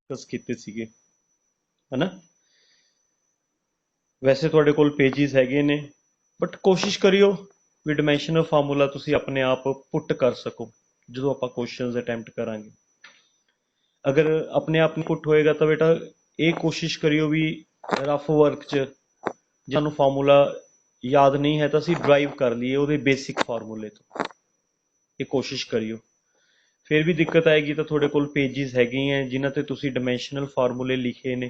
Discuss कीते सीगे, है ना। वैसे तुहाडे कोल पेजिस हैगे ने, बट कोशिश करियो भी डिमेंशनल फार्मूला तुसी अपने आप पुट कर सको जो आप क्वेश्चन अटैम्प्ट करांगे। अगर अपने आप नहीं पुट होएगा तो बेटा ये कोशिश करियो भी रफ वर्क च जानू फार्मूला याद नहीं है तो असी ड्राइव कर लिए वो बेसिक फार्मूले तो ये कोशिश करियो। फिर भी दिक्कत आएगी तो थोड़े कोल पेजिस हैगे हैं जिन्हां ते तुसी डिमेंशनल फार्मूले लिखे ने,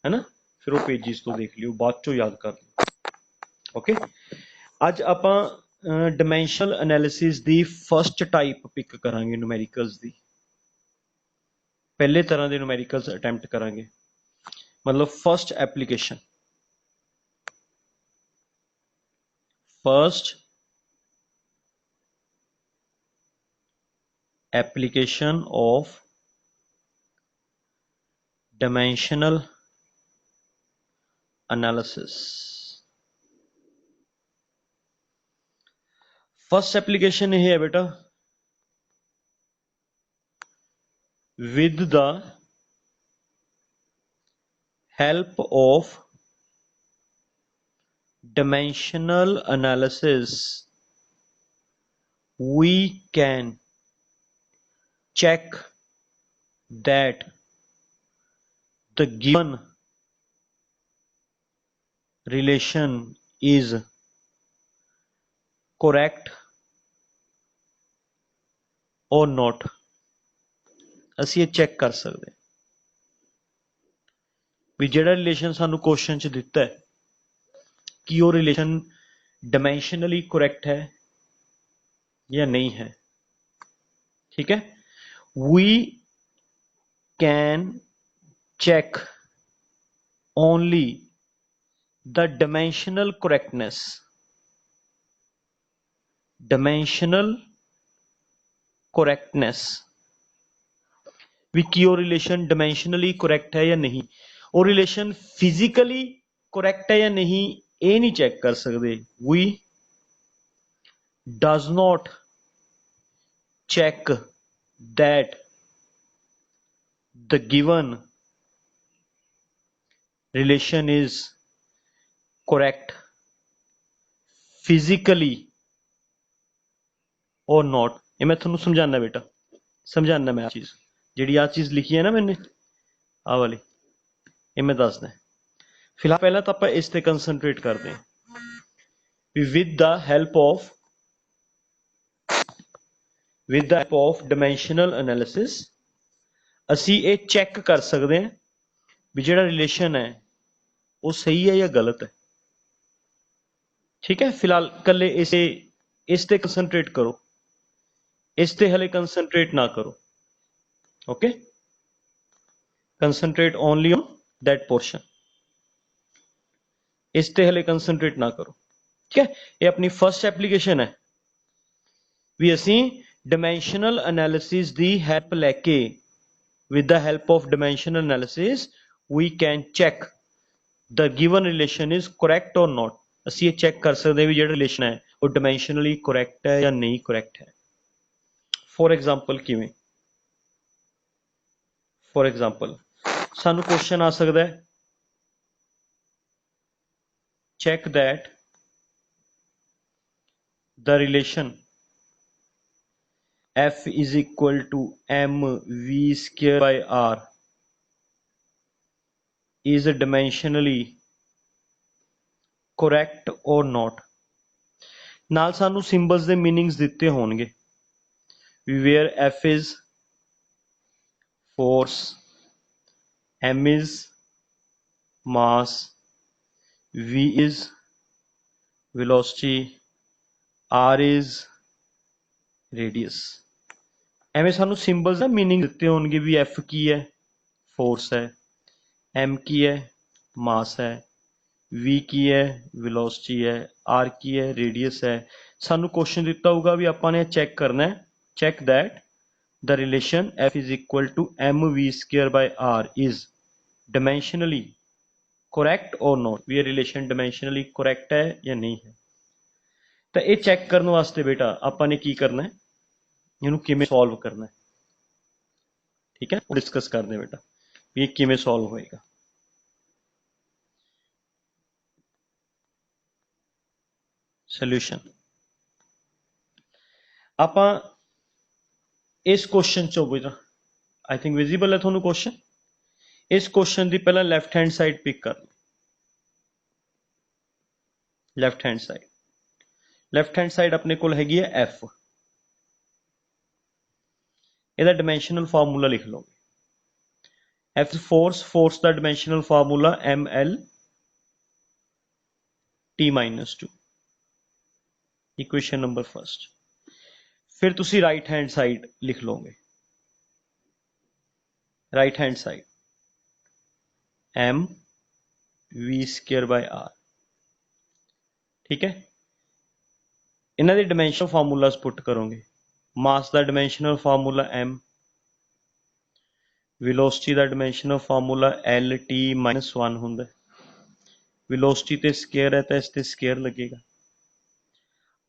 है ना। फिर वो पेजिस तो देख लियो, बाद चो याद कर लियो। ओके, अज आपां डिमेंशनल एनालिसिस दी फर्स्ट टाइप पिक करांगे न्यूमेरिकल्स दी। पहले तरह के न्यूमेरिकल्स अटैम्प्ट करांगे, मतलब first application, first application of dimensional analysis। First application ये है बेटा, with the help of dimensional analysis we can check that the given relation is correct or not। ਅਸੀਂ ਇਹ ਚੈੱਕ ਕਰ ਸਕਦੇ ਵੀ ਜਿਹੜਾ ਰਿਲੇਸ਼ਨ ਸਾਨੂੰ ਕੁਐਸਚਨ ਚ ਦਿੱਤਾ ਹੈ कि वो रिलेशन डायमेंशनली करेक्ट है या नहीं है। ठीक है, we can check only the dimensional correctness, dimensional correctness भी कि वो रिलेशन डायमेंशनली करेक्ट है या नहीं। वो रिलेशन फिजिकली करेक्ट है या नहीं ये नहीं चेक कर सकते। We does not check that the given relation is correct physically और नॉट। ये मैं थोड़ा समझाना बेटा, समझाना मैं चीज जी आ चीज लिखी है ना मैंने आ वाली, ये मैं दसदा। फिलहाल पहला तो आप इस ते कंसनट्रेट करते हैं with the help of dimensional analysis असी ये चेक कर सकते हैं भी जेड़ा रिलेशन है वो सही है या गलत है। ठीक है, फिलहाल कले इस ते कंसनट्रेट करो, इस ते हले कंसनट्रेट ना करो। Okay, concentrate only on that portion, इस ते हले कंसनट्रेट ना करो। ठीक है, ये अपनी फर्स्ट एप्लीकेशन है भी असी डायमेंशनल एनालिसिस दी हेल्प लैके with the help of dimensional analysis we can check the given relation is correct और नॉट। असी ये चेक कर सकते हैं भी जो रिलेशन है वो डायमेंशनली करेक्ट है या नहीं करेक्ट है। फॉर एग्जाम्पल किवें, फॉर एग्जाम्पल सानू क्वेश्चन आ सकता है check that the relation f is equal to mv square by r is dimensionally correct or not। नाल सानू सिंबल्स दे मीनिंग्स दिते होणगे where f is force, m is mass, v is velocity, r is radius. एवं सानू symbols का meaning दिते होंगे भी F की है फोर्स है, एम की है मास है, वी की है वेलोसिटी है, आर की है रेडियस है। सानू क्वेश्चन दिता होगा भी आपने चेक करना है check that the relation F is equal to M we square by R is dimensionally correct और नॉट। भी रिलेशन डायमेंशनली करेक्ट है या नहीं है। तो ये चेक करने वास्ते बेटा आपने की करना है, इनू किवें सॉल्व करना है। ठीक है, डिस्कस करते हैं बेटा। भी ये किवें सॉल्व होएगा। सोल्यूशन आपां इस क्वेश्चन चो आई थिंक विजिबल है थोनू क्वेश्चन। इस क्वेश्चन की पहला लैफ्ट हैंड साइड पिक कर लो, लैफ्ट हैंड साइड अपने को हैगी है एफ। ਇਹਦਾ ਡਾਇਮੈਂਸ਼ਨਲ ਫਾਰਮੂਲਾ ਲਿਖ ਲਓਗੇ। एफ फोर्स का dimensional formula ml t-2 equation number first. फिर तुसी राइट हैंड साइड लिख लोगे, right hand side m v²/r। ठीक है, इन्हां दे डायमेंशनल फार्मूलास पुट करोगे। मास का डायमेंशनल फार्मूला m, वेलोसिटी का डायमेंशनल फार्मूला L t-1 हुंदा। वेलोसिटी ते स्केयर है तो इस ते स्केयर लगेगा।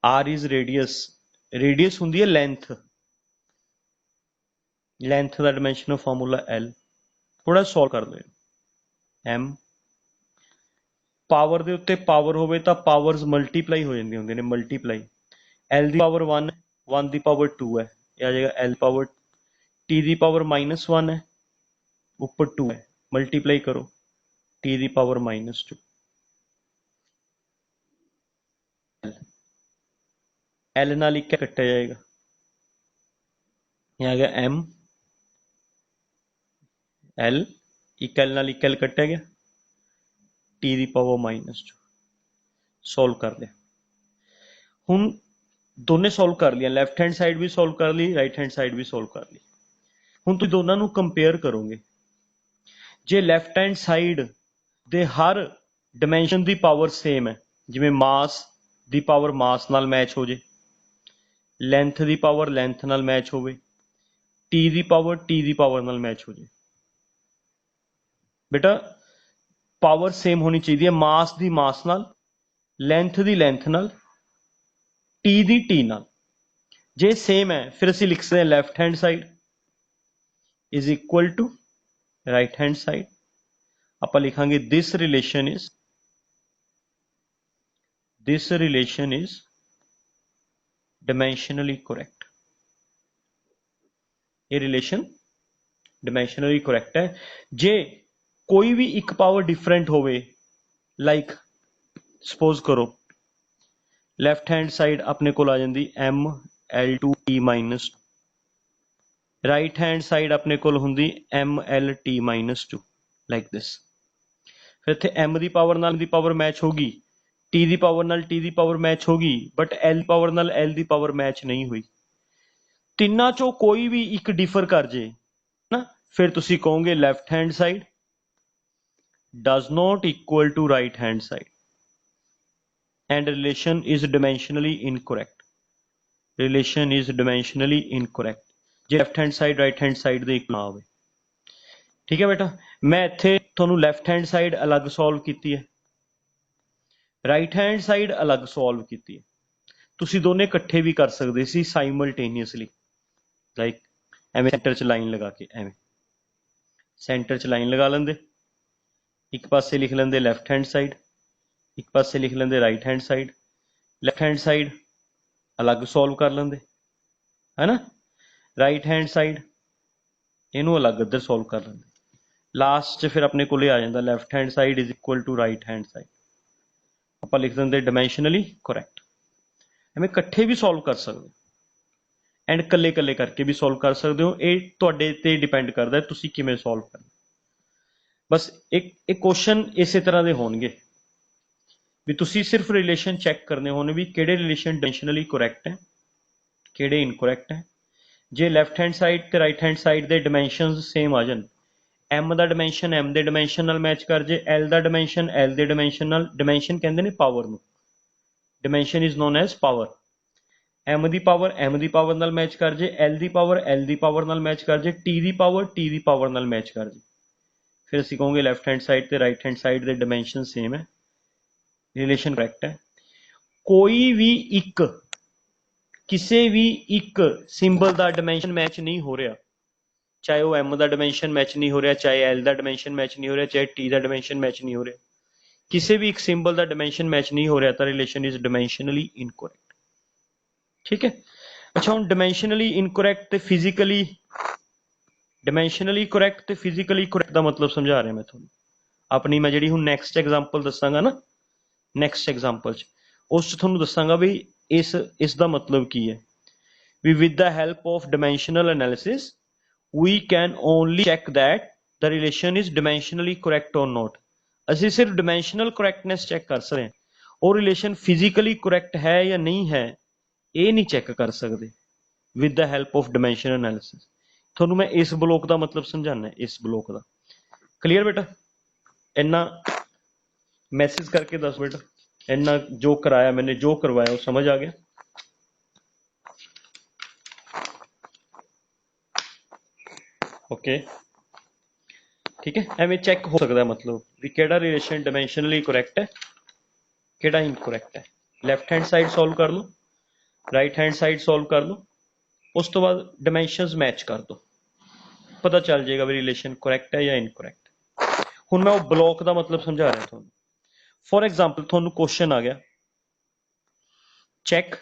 r इज रेडियस, रेडियस हुंदी है लेंथ, लेंथ का डायमेंशनल फार्मूला L। थोड़ा सॉल्व कर लो। m पावर दे उत्ते पावर होवे तां पावर्स मल्टीप्लाई हो जांदी हुंदी ने, मल्टीप्लाई। L दी पावर 1, 1 दी पावर 2 है, ये आ जाएगा L पावर। t दी पावर -1 है, ऊपर 2 है, मल्टीप्लाई करो t दी पावर -2। L नाल इक्का कट्टा जाएगा, ये आ गया m L, एक L नाल एक L कट्टा गया, t दी पावर -2। सॉल्व कर लिया। हुण दोने सॉल्व कर लिया, लैफ्ट हैंड साइड भी सॉल्व कर ली, राइट हैंड साइड भी सॉल्व कर ली। हुण तुसीं दोनों नूं कंपेयर करोगे। जे लैफ्ट हैंड साइड दे हर डिमेंशन दी पावर सेम है, जिवें मास दी पावर मास नाल मैच हो जे, लेंथ दी पावर लेंथ नाल मैच होवे, टी दी पावर नाल मैच हो जे। बेटा पावर सेम होनी चाहिए, मास दी मास नाल, लेंथ दी लेंथ नाल, टी दी टी नाल। जे सेम है फिर असीं लिख सकते हैं left hand side is equal to right hand side. आपां लिखांगे this relation is dimensionally correct। ये रिलेशन dimensionally correct है। जे कोई भी एक पावर डिफरेंट होवे, लाइक सपोज करो लैफ्ट हैंड साइड अपने को आ जाती ml2t-, राइट हैंड साइड अपने को होंगी mlt-2, लाइक दिस। फिर इत्थे m दी पावर नाल दी पावर मैच होगी, t दी पावर नाल t दी पावर मैच होगी, बट l पावर नाल l दी पावर मैच नहीं हुई। तिन्ना चो कोई भी एक डिफर कर जे ना, फिर तुसी कहोगे left hand side does not equal to right hand side and relation is dimensionally incorrect. Relation is dimensionally incorrect जे left hand side right hand side दे इक्वल ना होवे। ठीक है बेटा, मैं इत्थे तुहानू लैफ्ट हैंड साइड अलग सॉल्व कीती है, राइट हैंड साइड अलग सॉल्व कीती है। तुसी दोने इकट्ठे भी कर सकते सी साइमल्टेनियसली, लाइक एवें सेंटर च लाइन लगा के, एवें सेंटर च लाइन लगा लेंदे, एक पासे लिख लेंदे लैफ्ट हैंड साइड, एक पासे लिख लेंदे right hand side. Left hand side अलग सॉल्व कर लेंदे, है ना, राइट हैंड साइड इनू अलग इधर सॉल्व कर लेंदे। लास्ट च फिर अपने को आ जाता left hand side is equal to right hand side. आप लिख देंगे डायमेंशनली करैक्ट। एवें इकट्ठे भी सॉल्व कर सकते एंड कल्ले कल्ले करके भी सॉल्व कर सकते हो, ये तुहाडे ते डिपेंड करता है तुसी किवें सॉल्व करना। बस एक क्वेश्चन इस तरह के होणगे भी तुसी सिर्फ रिलेशन चैक करने होने भी किहड़े रिलेशन डायमेंशनली करैक्ट है, किहड़े इनकरैक्ट है। जे लैफ्ट हैंड साइड ते राइट हैंड साइड दे डायमेंशनस सेम आ जान, एम दा डायमेंशन एम दे डायमेंशन नाल मैच कर जे, एल दा डायमेंशन एल दे डायमेंशन नाल, डायमेंशन कहंदे ने पावर नूं, dimension is known as power. M दी पावर नाल मैच कर जे, एल दी पावर नाल मैच कर जे, टी दी पावर नाल मैच कर जे। फिर असीं कहोंगे लैफ्ट हैंड साइड ते राइट हैंड साइड दे डायमेंशन सेम है, रिलेशन करैक्ट है। कोई भी एक किसी भी एक सिंबल का डायमेंशन मैच नहीं हो रहा, चाहे वो m का डिमेंशन मैच नहीं हो रहा, चाहे l का डिमेंशन मैच नहीं हो रहा, चाहे t का डिमेंशन मैच नहीं हो रहा, किसी भी एक सिंबल का डिमेंशन मैच नहीं हो रहा तो रिलेशन इज डिमेंशनली इनकोरैक्ट। ठीक है। अच्छा हम डिमेंशनली इनकोरैक्ट ते फिजिकली डिमेंशनली करैक्ट ते फिजिकली करैक्ट का मतलब समझा रहा मैं थोड़ा अपनी मैं जी हूँ नैक्सट एग्जाम्पल दसांगा ना, नैक्सट एग्जाम्पल उस थोड़ा दसांगा भी इसका मतलब की है भी with the help of dimensional analysis we can only check that the relation is dimensionally correct और नॉट। ਅਸੀਂ सिर्फ डिमेंशनल करैक्टनेस चेक कर सकते हैं और रिलेशन फिजिकली करैक्ट है या नहीं है ये नहीं चेक कर सकते with the help of dimensional analysis. थोनू मैं इस ब्लॉक का मतलब समझाना, इस ब्लॉक का क्लीयर बेटा? इन्ना मैसेज करके दस बेटा, इन्ना जो कराया मैंने जो करवाया वो समझ आ गया? ओके ठीक है। एवं चेक हो सकता है मतलब भी केड़ा रिलेशन डिमेंशनली करैक्ट है केड़ा इनकरैक्ट है। लैफ्ट हैंड साइड सॉल्व कर लो, राइट हैंड साइड सॉल्व कर लो, उस तो बाद डिमेंशंस मैच कर दो, पता चल जाएगा भी रिलेशन करैक्ट है या इनकरैक्ट। हुण मैं वो ब्लॉक का मतलब समझा रहा थोड़ा। फॉर एग्जाम्पल थोड़ा क्वेश्चन आ गया, check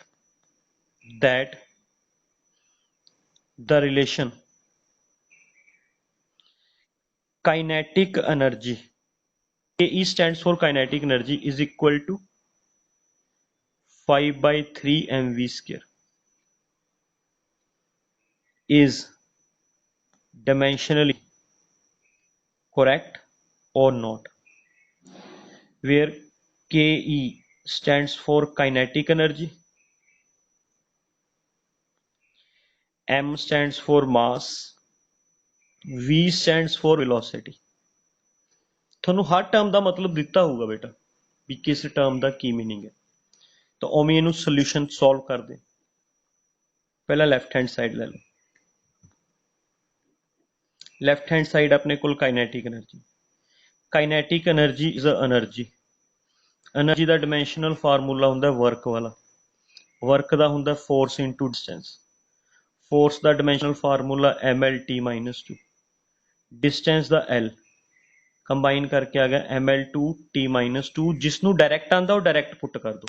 that the relation kinetic energy KE stands for kinetic energy is equal to 5/3 mv square is dimensionally correct or not, where KE stands for kinetic energy, M stands for mass, V stands for velocity। थोनू हर term का मतलब दिता होगा बेटा भी किस term का की मीनिंग है, तो उवें इनू सोल्यूशन सॉल्व कर दे। पहला लैफ्ट हैंड साइड ले लो, लैफ्ट हैंड साइड अपने को kinetic energy, kinetic energy is a energy, energy का डिमेंशनल फार्मूला होंगे वर्क वाला, वर्क का होंगे फोर्स इंटू डिस्टेंस, फोर्स का डिमेंशनल फार्मूला ML_T-2, डिस्टेंस का L कंबाइन करके आ गया ML2T-2, जिसनू डायरैक्ट आंदा वो डायरैक्ट पुट कर दो,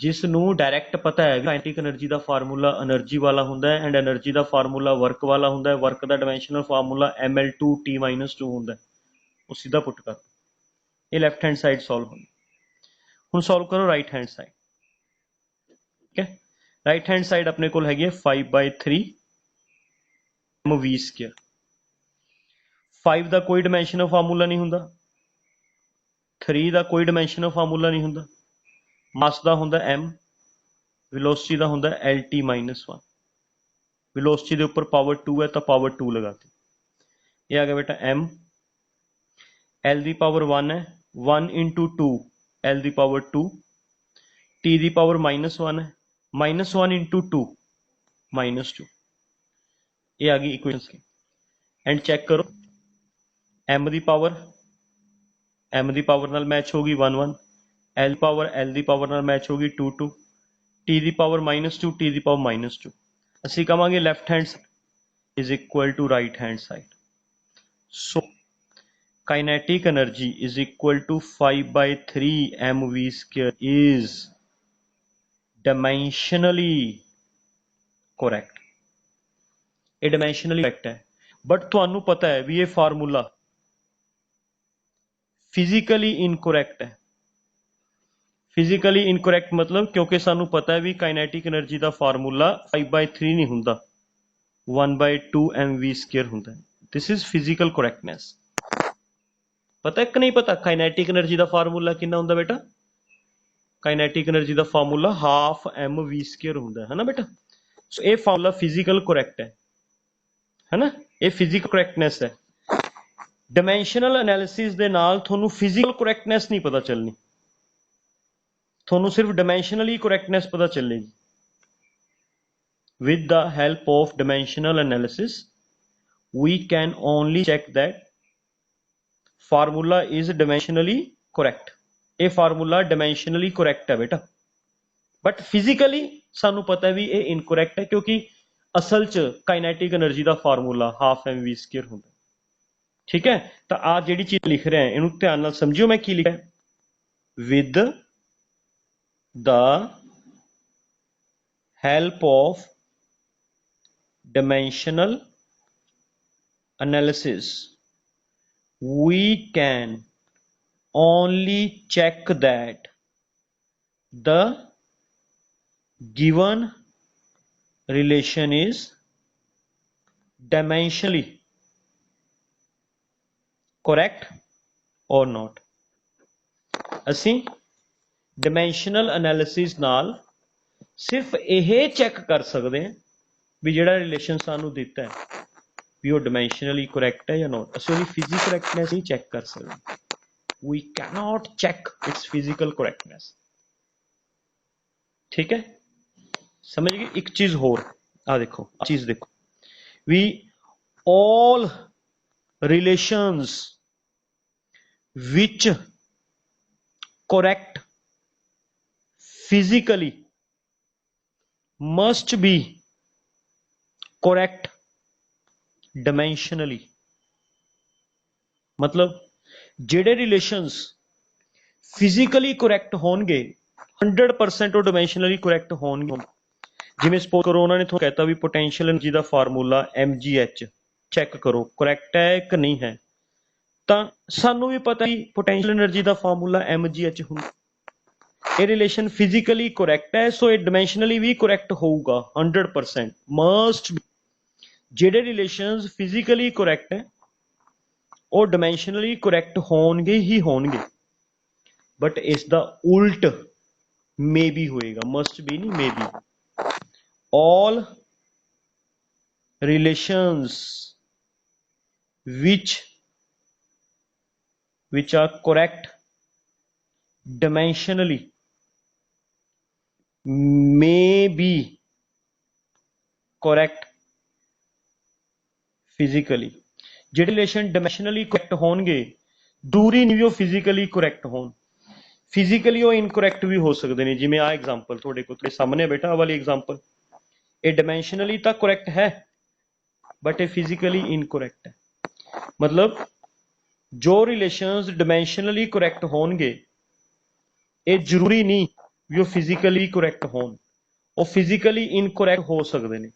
जिसनू डायरैक्ट पता है काइनेटिक एनर्जी का फार्मूला एनर्जी वाला होंदा है एंड एनर्जी का फार्मूला वर्क वाला होंदा है, वर्क का डिमेंशनल फार्मूला ML2T-2 होंदा है, वो सीधा पुट कर दो। ये लैफ्ट हैंड साइड सॉल्व होगी। हुण सॉल्व करो राइट हैंड साइड। ठीक है, राइट हैंड साइड अपने को हैगी 5/3 mv स्क्वायर। 5 का कोई डिमेंशनल फार्मूला नहीं होंदा, 3 का कोई डिमेंशनल फार्मूला नहीं होंदा, मास का होंदा m, वेलोसिटी का होंदा LT-1, वेलोसिटी के ऊपर पावर 2 है तो पावर 2 लगाती। ये आ गया बेटा m, L की पावर 1 है, 1 × 2 L की पावर 2, T की पावर -1 है, -1 × 2 -2। ये आ गई इक्वेशन एंड चेक करो m की पावर नाल मैच होगी 1 1, L की पावर नाल मैच होगी 2 2, T की पावर -2 T की पावर -2। ਅਸੀਂ ਕਹਾਂਗੇ left hand is equal to right hand side, so kinetic energy is equal to 5/3 mv square is dimensionally correct. ये डायमेंशनली करेक्ट है, बट तुहानू पता है भी ये फार्मूला फिजिकली इनकोरैक्ट है। फिजिकली इनकोरैक्ट मतलब क्योंकि सानू पता है भी काइनेटिक एनर्जी का फार्मूला 5/3 नहीं होंदा, 1/2 mv स्क्वायर होंदा है। This is physical correctness. पता है कि नहीं पता काइनेटिक एनर्जी का फार्मूला कितना होंदा बेटा? काइनेटिक एनर्जी का फार्मूला 1/2 mv स्क्वायर होंदा है ना बेटा। सो ये फार्मूला फिजिकल करेक्ट है ना, ये फिजिकल करेक्टनेस है। डिमेंशनल एनालिसिस दे नाल थोनू फिजिकल करेक्टनेस नहीं पता चलनी, थोनू सिर्फ डिमेंशनली करेक्टनेस पता चलेगी। With the help of dimensional analysis we can only check that formula is dimensionally correct. ये फार्मूला डिमेंशनली करेक्ट है बेटा, बट फिजिकली सानू पता है भी ये इनकरेक्ट है, क्योंकि असल च काइनेटिक एनर्जी का फार्मूला हाफ mv स्क्वायर होंगे। ठीक है, तो आ जी चीज लिख रहे हैं इनू ध्यान नाल समझियो मैं की लिखा है। With the help of dimensional analysis we can only check that the given relation is dimensionally correct or not। ਅਸੀਂ dimensional analysis ਨਾਲ सिर्फ ਇਹ ਚੈੱਕ ਕਰ ਸਕਦੇ ਹਾਂ ਵੀ ਜਿਹੜਾ ਰਿਲੇਸ਼ਨ ਸਾਨੂੰ ਦਿੱਤਾ ਹੈ ਵੀ ਉਹ dimensionally correct ਹੈ ਜਾਂ not। ਅਸੀਂ ਉਹਦੀ physical correctness ਹੀ ਚੈੱਕ ਕਰ ਸਕਦੇ ਹਾਂ। we cannot check its physical correctness। ठीक है, समझ गए। एक चीज होर आ देखो, चीज देखो, we all relations which correct physically must be correct dimensionally। मतलब ਜਿਹੜੇ ਰਿਲੇਸ਼ਨਸ ਫਿਜ਼ੀਕਲੀ ਕਰੈਕਟ ਹੋਣਗੇ 100% ਉਹ ਡਾਇਮੈਂਸ਼ਨਲੀ ਕਰੈਕਟ ਹੋਣਗੇ। ਜਿਵੇਂ ਸਪੋਜ਼ ਕਰੋ ਉਹਨਾਂ ਨੇ ਤੁਹਾਨੂੰ ਕਹਿਤਾ ਵੀ ਪੋਟੈਂਸ਼ੀਅਲ એનર્ਜੀ ਦਾ ਫਾਰਮੂਲਾ mgh ਚੈੱਕ ਕਰੋ ਕਰੈਕਟ ਹੈ ਕਿ ਨਹੀਂ ਹੈ, ਤਾਂ ਸਾਨੂੰ ਵੀ ਪਤਾ ਹੀ ਪੋਟੈਂਸ਼ੀਅਲ એનર્ਜੀ ਦਾ ਫਾਰਮੂਲਾ mgh ਹੁੰਦਾ। ਇਹ ਰਿਲੇਸ਼ਨ ਫਿਜ਼ੀਕਲੀ ਕਰੈਕਟ ਹੈ, ਸੋ ਇਹ ਡਾਇਮੈਂਸ਼ਨਲੀ ਵੀ ਕਰੈਕਟ ਹੋਊਗਾ 100%। ਮਸਟ ਜਿਹੜੇ ਰਿਲੇਸ਼ਨਸ ਫਿਜ਼ੀਕਲੀ ਕਰੈਕਟ ਹੈ ਉਹ ਡਾਇਮੈਂਸ਼ਨਲੀ ਕਰੈਕਟ ਹੋਣਗੇ ਹੀ ਹੋਣਗੇ, ਬਟ ਇਸ ਦਾ ਉਲਟ ਮੇ ਬੀ ਹੋਏਗਾ, ਮਸਟ ਬੀ ਨਹੀਂ may be. all relations which are correct dimensionally may be correct physically। ਜਿਹੜੇ ਰਿਲੇਸ਼ਨ ਡਾਇਮੈਂਸ਼ਨਲੀ ਕਰੈਕਟ ਹੋਣਗੇ ਦੂਰੀ ਨਹੀਂ ਵੀ ਉਹ ਫਿਜ਼ੀਕਲੀ ਕਰੈਕਟ ਹੋਣ। ਫਿਜ਼ੀਕਲੀ ਉਹ ਇਨਕਰੈਕਟ ਵੀ ਹੋ ਸਕਦੇ ਨੇ, ਜਿਵੇਂ ਆ ਐਗਜ਼ਾਮਪਲ ਤੁਹਾਡੇ ਕੋਲ ਸਾਹਮਣੇ ਬੇਟਾ ਆ ਵਾਲੀ ਐਗਜ਼ਾਮਪਲ, ਇਹ ਡਾਇਮੈਂਸ਼ਨਲੀ ਤਾਂ ਕਰੈਕਟ ਹੈ बट ये फिजिकली इनकरैक्ट है। मतलब जो रिलेशंस डायमेंशनली करैक्ट होणगे ये जरूरी नहीं भी वो फिजिकली करैक्ट होण, वो फिजिकली इनकरैक्ट हो सकते हैं,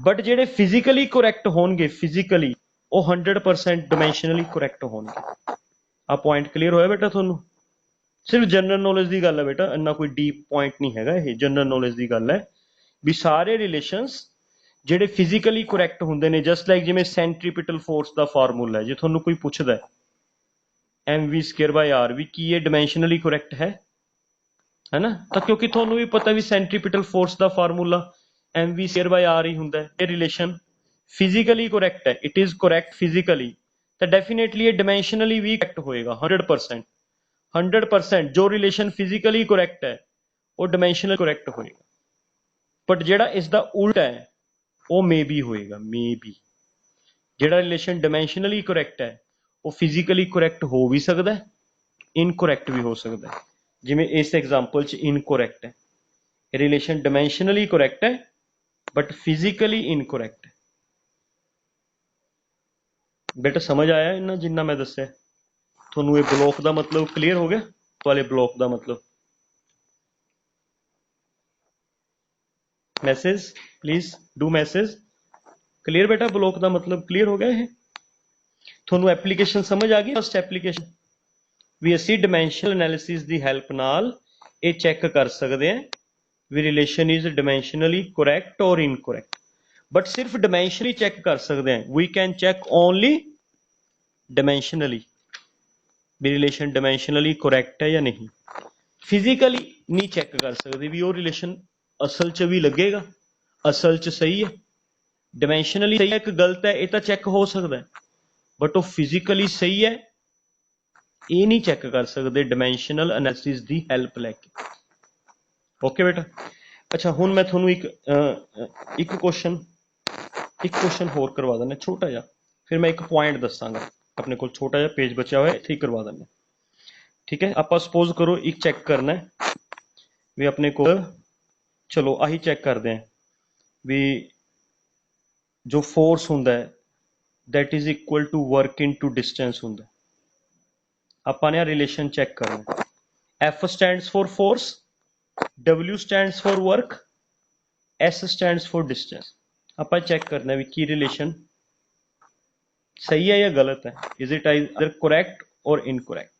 बट जेडे फिजिकली करैक्ट होणगे फिजिकली वो 100% डायमेंशनली करैक्ट होणगे। आ पॉइंट क्लीयर होया बेटा थानू? सिर्फ जनरल नॉलेज की गल है बेटा, इन्ना कोई डीप पॉइंट नहीं है, ये जनरल नॉलेज की गल है भी सारे रिलेशंस ਜਿਹੜੇ ਫਿਜ਼ੀਕਲੀ ਕਰੈਕਟ ਹੁੰਦੇ ਨੇ, ਜਸਟ ਲਾਈਕ ਜਿਵੇਂ ਸੈਂਟਰੀਪੀਟਲ ਫੋਰਸ ਦਾ ਫਾਰਮੂਲਾ ਹੈ, ਜੇ ਤੁਹਾਨੂੰ ਕੋਈ ਪੁੱਛਦਾ mv ਸਕੁਅਰ ਬਾਈ r ਵੀ ਕੀ ਇਹ ਡਾਇਮੈਂਸ਼ਨਲੀ ਕਰੈਕਟ ਹੈ ਨਾ, ਤਾਂ ਕਿਉਂਕਿ ਤੁਹਾਨੂੰ ਵੀ ਪਤਾ ਵੀ ਸੈਂਟਰੀਪੀਟਲ ਫੋਰਸ ਦਾ ਫਾਰਮੂਲਾ mv ਸਕੁਅਰ ਬਾਈ r ਹੀ ਹੁੰਦਾ ਹੈ। ਇਹ ਰਿਲੇਸ਼ਨ ਫਿਜ਼ੀਕਲੀ ਕਰੈਕਟ ਹੈ, ਇਟ ਇਜ਼ ਕਰੈਕਟ ਫਿਜ਼ੀਕਲੀ, ਤਾਂ ਡੈਫੀਨੇਟਲੀ ਇਹ ਡਾਇਮੈਂਸ਼ਨਲੀ ਵੀ ਕਰੈਕਟ ਹੋਏਗਾ 100%। 100% ਜੋ ਰਿਲੇਸ਼ਨ ਫਿਜ਼ੀਕਲੀ ਕਰੈਕਟ ਹੈ ਉਹ ਡਾਇਮੈਂਸ਼ਨਲ ਕਰੈਕਟ ਹੋਏਗਾ, ਬਟ ਜਿਹੜਾ ਇਸ ਦਾ ਉਲਟ ਹੈ ਉਹ मे बी होएगा, मे बी। ਜਿਹੜਾ ਰਿਲੇਸ਼ਨ ਡਾਇਮੈਂਸ਼ਨਲੀ ਕਰੈਕਟ ਹੈ ਉਹ ਫਿਜ਼ੀਕਲੀ ਕਰੈਕਟ ਹੋ ਵੀ ਸਕਦਾ ਹੈ, ਇਨਕਰੈਕਟ ਵੀ ਹੋ ਸਕਦਾ ਹੈ। ਜਿਵੇਂ ਇਸ ਐਗਜ਼ਾਮਪਲ 'ਚ ਇਨਕਰੈਕਟ ਹੈ, ਰਿਲੇਸ਼ਨ ਡਾਇਮੈਂਸ਼ਨਲੀ ਕਰੈਕਟ ਹੈ ਬਟ ਫਿਜ਼ੀਕਲੀ ਇਨਕਰੈਕਟ ਹੈ। ਬੇਟਾ ਸਮਝ ਆਇਆ ਇਹਨਾਂ ਜਿੰਨਾ ਮੈਂ ਦੱਸਿਆ ਤੁਹਾਨੂੰ? ਇਹ ਬਲੌਕ ਦਾ ਮਤਲਬ ਕਲੀਅਰ ਹੋ ਗਿਆ? ਵਾਲੇ ਬਲੌਕ ਦਾ ਮਤਲਬ message please do message clear बेटा? ब्लॉक का मतलब क्लियर हो गया है? थोनू एप्लीकेशन समझ आ गई? फर्स्ट एप्लीकेशन भी असी डिमेंशनल एनालिसिस की हेल्प नाल ये चेक कर सकते हैं भी रिलेशन इज डिमेंशनली करैक्ट और इनकरैक्ट, बट सिर्फ डिमेंशनली चेक कर सकते हैं। वी कैन चेक ओनली डिमेंशनली भी रिलेशन डिमेंशनली करैक्ट है या नहीं, फिजिकली नहीं चेक कर सकते भी वो रिलेशन असल च भी लगेगा, असल च सही है, डायमेंशनली सही है कि गलत है ये तो चेक हो सकता है, बट वो फिजिकली सही है ये नहीं चेक कर सकते डायमेंशनल एनालिसिस की हेल्प लैके। ओके बेटा? अच्छा हुण मैं थोनू एक क्वेश्चन होर करवा देना छोटा जा, फिर मैं एक पॉइंट दसांगा। अपने को छोटा जा पेज बचा हुआ है, इत्थे ही करवा देना। ठीक है, आप सपोज करो एक चेक करना है भी अपने को, चलो आही चेक करते हैं भी जो फोर्स हुंदा है that is equal to work into distance हुंदा है। आपां ने रिलेशन चेक करना। F stands for force, W stands for work, S stands for distance। आपां चेक करना भी की रिलेशन सही है या गलत है, इज इट आइदर करेक्ट और इनकरेक्ट।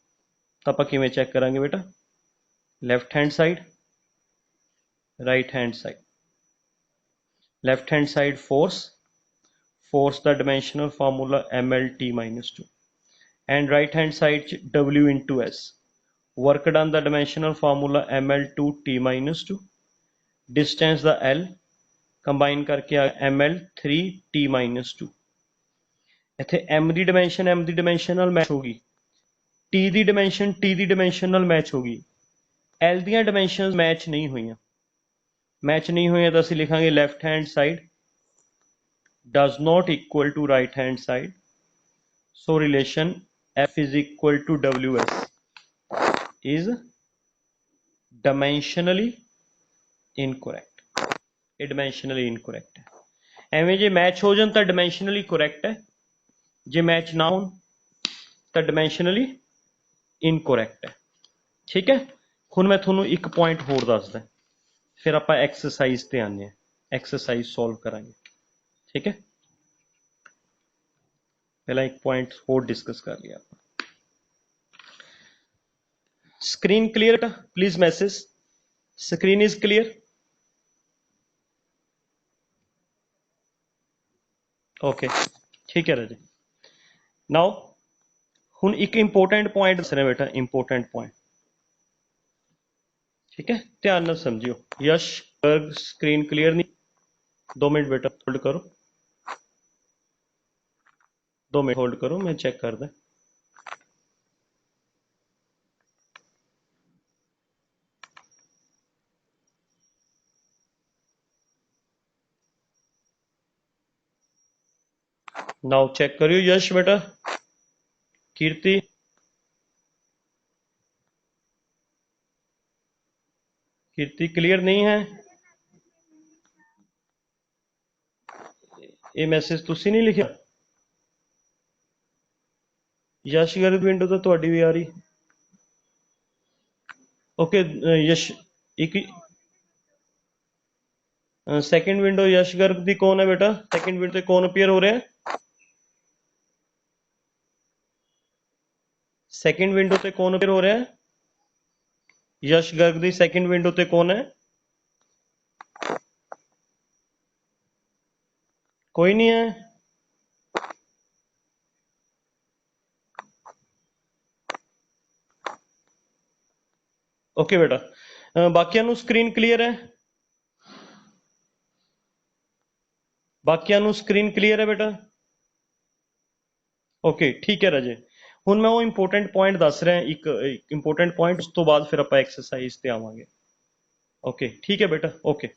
तो आपां किवें चेक करांगे बेटा, left hand side, right hand side. Left hand side force the dimensional formula mlt minus 2, and right hand side w into s, work done the dimensional formula ml2 t minus 2, distance the l combine करके आ ml3 t minus 2। इत्थे m दी dimension नाल match होगी, t दी dimension नाल match होगी, l दियां डिमेंशनस मैच नहीं हुई तो असीं लिखांगे left hand side does not equal to right hand side, so relation F is equal to WS is dimensionally incorrect। ये dimensionally incorrect है। एवें जे मैच हो जान तो dimensionally correct है, जे मैच ना हो तो dimensionally incorrect है। ठीक है, हुण मैं तुहानूं एक पॉइंट होर दसदा, फिर आपां एक्सरसाइज ते आने हैं, एक्सरसाइज सॉल्व करांगे। ठीक है, पहला एक पॉइंट और डिस्कस कर लिया। Screen clear, please message screen is clear. Okay, ठीक है राजे। नाउ हुन एक इंपोर्टेंट पॉइंट दसना बेटा, इंपोर्टेंट पॉइंट। ठीक है, ध्यान नाल समझियो। यश स्क्रीन क्लियर नहीं, 2 मिनट बेटा होल्ड करो, 2 मिनट होल्ड करो, मैं चेक कर दा। नाउ चेक करियो यश बेटा, कीर्ति, कीर्ति क्लियर नहीं है। ये मैसेज तुसी नहीं लिखिया, यश गर्ग विंडो तो तुहाडी भी आ रही। ओके यश, एक सेकंड विंडो यश गर्ग दी कौन है बेटा, सेकंड विंडो ते कौन अपीयर हो रहा है, सेकंड विंडो ते कौन अपीयर हो रहा है, यश गर्ग दी सेकंड विंडो ते कौन है, कोई नहीं है। ओके बेटा, बाकियां नू स्क्रीन क्लियर है, बाकियां नू स्क्रीन क्लियर है बेटा। ओके ठीक है राजे, हुण मैं वो इंपोर्टेंट पॉइंट दस रहा, एक इंपोर्टेंट पॉइंट, उस तो बाद फिर आपां एक्सरसाइज ते आवांगे। ओके ठीक है बेटा। ओके,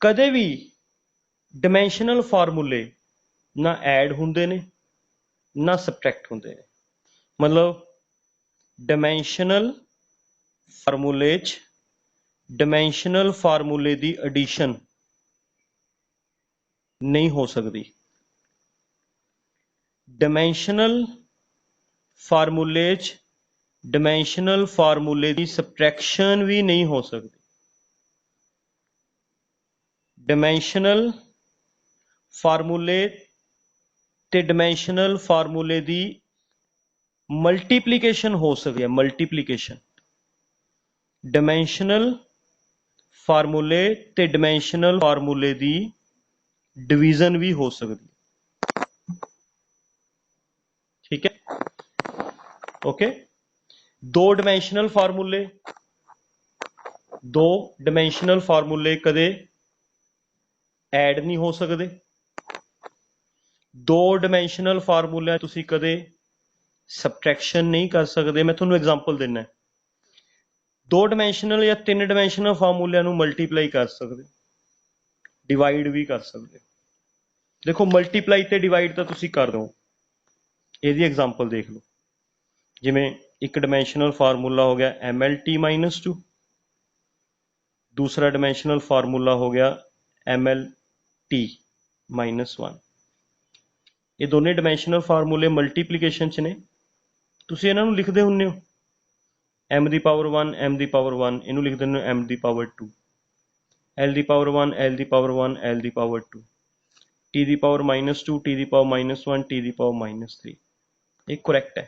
कदे भी डिमेंशनल फार्मूले ना ऐड हुंदे ने ना सबट्रैक्ट हुंदे ने। मतलब डिमेंशनल फार्मूले च डिमेंशनल फार्मूले दी एडिशन नहीं हो सकती, डिमेंशनल फार्मूले च डिमेंशनल फार्मूले दी सबट्रैक्शन भी नहीं हो सकती। डिमेंशनल फार्मूले ते डिमेंशनल फार्मूले दी मल्टीप्लीकेशन हो सकती है, मल्टीप्लीकेशन। डिमेंशनल फार्मूले ते डिमेंशनल फार्मूले दी डिवीजन भी हो सकती है। ठीक है, ओके। दो डिमेंशनल फार्मूले कदे ऐड नहीं हो सकते, दो डिमेंशनल फार्मूले तुसी कदे सबट्रैक्शन नहीं कर सकते। मैं तुहानू एग्जांपल देना है, 2 डिमेंशनल या 3 डिमेंशनल फार्मूलिਆਂ ਨੂੰ मल्टीप्लाई कर सकते, डिवाइड भी कर सकते। देखो मल्टीप्लाई ते डिवाइड तो तुसी कर दो, ਇਹਦੀ एग्जांपल देख लो, जिमें एक डिमेंशनल फार्मूला हो गया MLT माइनस 2, दूसरा डिमेंशनल फार्मूला हो गया ML टी -1। ये दोनों डिमेंशनल फार्मूले मल्टीप्लीकेशन च ने, तुसीं इन्हां नूं लिखदे हुंदे हो m ਦੀ ਪਾਵਰ 1 m ਦੀ ਪਾਵਰ 1, ਇਹਨੂੰ ਲਿਖ ਦਿੰਦੇ ਹੋ m ਦੀ ਪਾਵਰ 2, l ਦੀ ਪਾਵਰ 1 l ਦੀ ਪਾਵਰ 1 l ਦੀ ਪਾਵਰ 2, t ਦੀ ਪਾਵਰ -2 t ਦੀ ਪਾਵਰ -1 t ਦੀ ਪਾਵਰ -3। ਇਹ ਕਰੈਕਟ ਹੈ।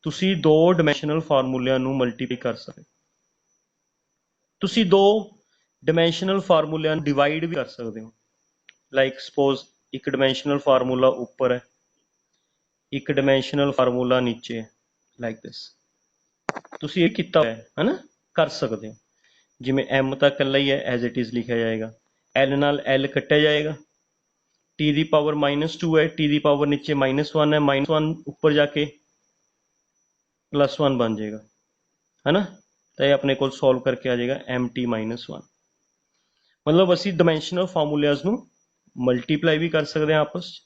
ਤੁਸੀਂ ਦੋ ਡਿਮੈਂਸ਼ਨਲ ਫਾਰਮੂਲਿਆਂ ਨੂੰ ਮਲਟੀਪਲਾਈ ਕਰ ਸਕਦੇ, ਤੁਸੀਂ ਦੋ ਡਿਮੈਂਸ਼ਨਲ ਫਾਰਮੂਲਿਆਂ ਨੂੰ ਡਿਵਾਈਡ ਵੀ ਕਰ ਸਕਦੇ ਹੋ। ਲਾਈਕ ਸਪੋਜ਼ ਇੱਕ ਡਿਮੈਂਸ਼ਨਲ ਫਾਰਮੂਲਾ ਉੱਪਰ ਹੈ, ਇੱਕ ਡਿਮੈਂਸ਼ਨਲ ਫਾਰਮੂਲਾ ਨੀਚੇ ਹੈ, ਲਾਈਕ ਦਿਸ। ਤੁਸੀਂ ਇਹ ਕੀਤਾ ਹੋਇਆ ਹੈ ਨਾ, ਕਰ ਸਕਦੇ ਹੋ। ਜਿਵੇਂ m ਤਾਂ ਇਕੱਲਾ ਹੀ ਹੈ, ਐਜ਼ ਇਟ ਇਜ਼ ਲਿਖਿਆ ਜਾਏਗਾ, l ਨਾਲ l ਕੱਟਿਆ ਜਾਏਗਾ, t ਦੀ ਪਾਵਰ -2 ਹੈ, t ਦੀ ਪਾਵਰ ਨੀਚੇ -1 ਹੈ, -1 ਉੱਪਰ ਜਾ ਕੇ +1 ਬਣ ਜਾਏਗਾ, ਹੈ ਨਾ। ਤਾਂ ਇਹ ਆਪਣੇ ਕੋਲ ਸੋਲਵ ਕਰਕੇ ਆ ਜਾਏਗਾ mt -1। ਮਤਲਬ ਅਸੀਂ ਡਿਮੈਂਸ਼ਨਲ ਫਾਰਮੂਲਿਆਜ਼ ਨੂੰ ਮਲਟੀਪਲਾਈ ਵੀ ਕਰ ਸਕਦੇ ਹਾਂ ਆਪਸ 'ਚ,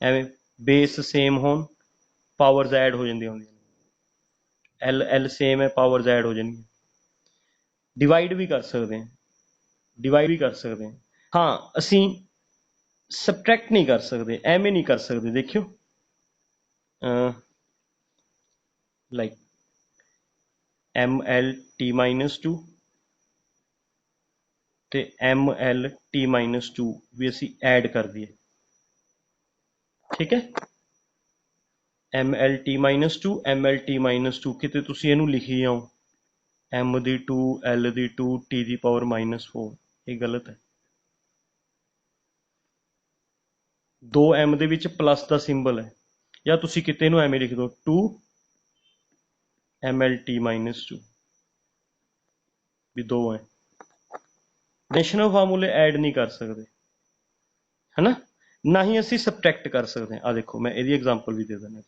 ਐਵੇਂ ਬੇਸ ਸੇਮ ਹੋਣ, ਪਾਵਰਸ ਐਡ ਹੋ ਜਾਂਦੀਆਂ ਹੁੰਦੀਆਂ, l ਸੇਮ ਹੈ, ਪਾਵਰਸ ਐਡ ਹੋ ਜਾਣਗੀਆਂ। ਡਿਵਾਈਡ ਵੀ ਕਰ ਸਕਦੇ ਹਾਂ, ਡਿਵਾਈਡ ਵੀ ਕਰ ਸਕਦੇ ਹਾਂ। ਹਾਂ, ਅਸੀਂ ਸਬਟਰੈਕਟ ਨਹੀਂ ਕਰ ਸਕਦੇ, ਐਵੇਂ ਨਹੀਂ ਕਰ ਸਕਦੇ। ਦੇਖਿਓ ਲਾਈਕ mlt -2 ਤੇ mlt -2 ਵੀ ਅਸੀਂ ਐਡ ਕਰ ਦਈਏ, ਠੀਕ ਹੈ। mlt -2 mlt -2 ਕਿਤੇ ਤੁਸੀਂ ਇਹਨੂੰ ਲਿਖੀ ਜਾਓ m ਦੀ 2 l ਦੀ 2 t ਦੀ ਪਾਵਰ -4, ਇਹ ਗਲਤ ਹੈ। 2 m ਦੇ ਵਿੱਚ ਪਲੱਸ ਦਾ ਸਿੰਬਲ ਹੈ, ਜਾਂ ਤੁਸੀਂ ਕਿਤੇ ਇਹਨੂੰ ਐਵੇਂ ਲਿਖ ਦਿਓ 2 mlt -2 ਵੀ 2 ਹੈ। ਡਿਮੈਂਸ਼ਨਲ ਫਾਰਮੂਲੇ ਐਡ ਨਹੀਂ ਕਰ ਸਕਦੇ, ਹੈ ਨਾ, ਨਾ ਹੀ ਅਸੀਂ ਸਬਟਰੈਕਟ ਕਰ ਸਕਦੇ ਹਾਂ। ਆ ਦੇਖੋ, ਮੈਂ ਇਹਦੀ ਐਗਜ਼ਾਮਪਲ ਵੀ ਦੇ ਦਿੰਦਾ।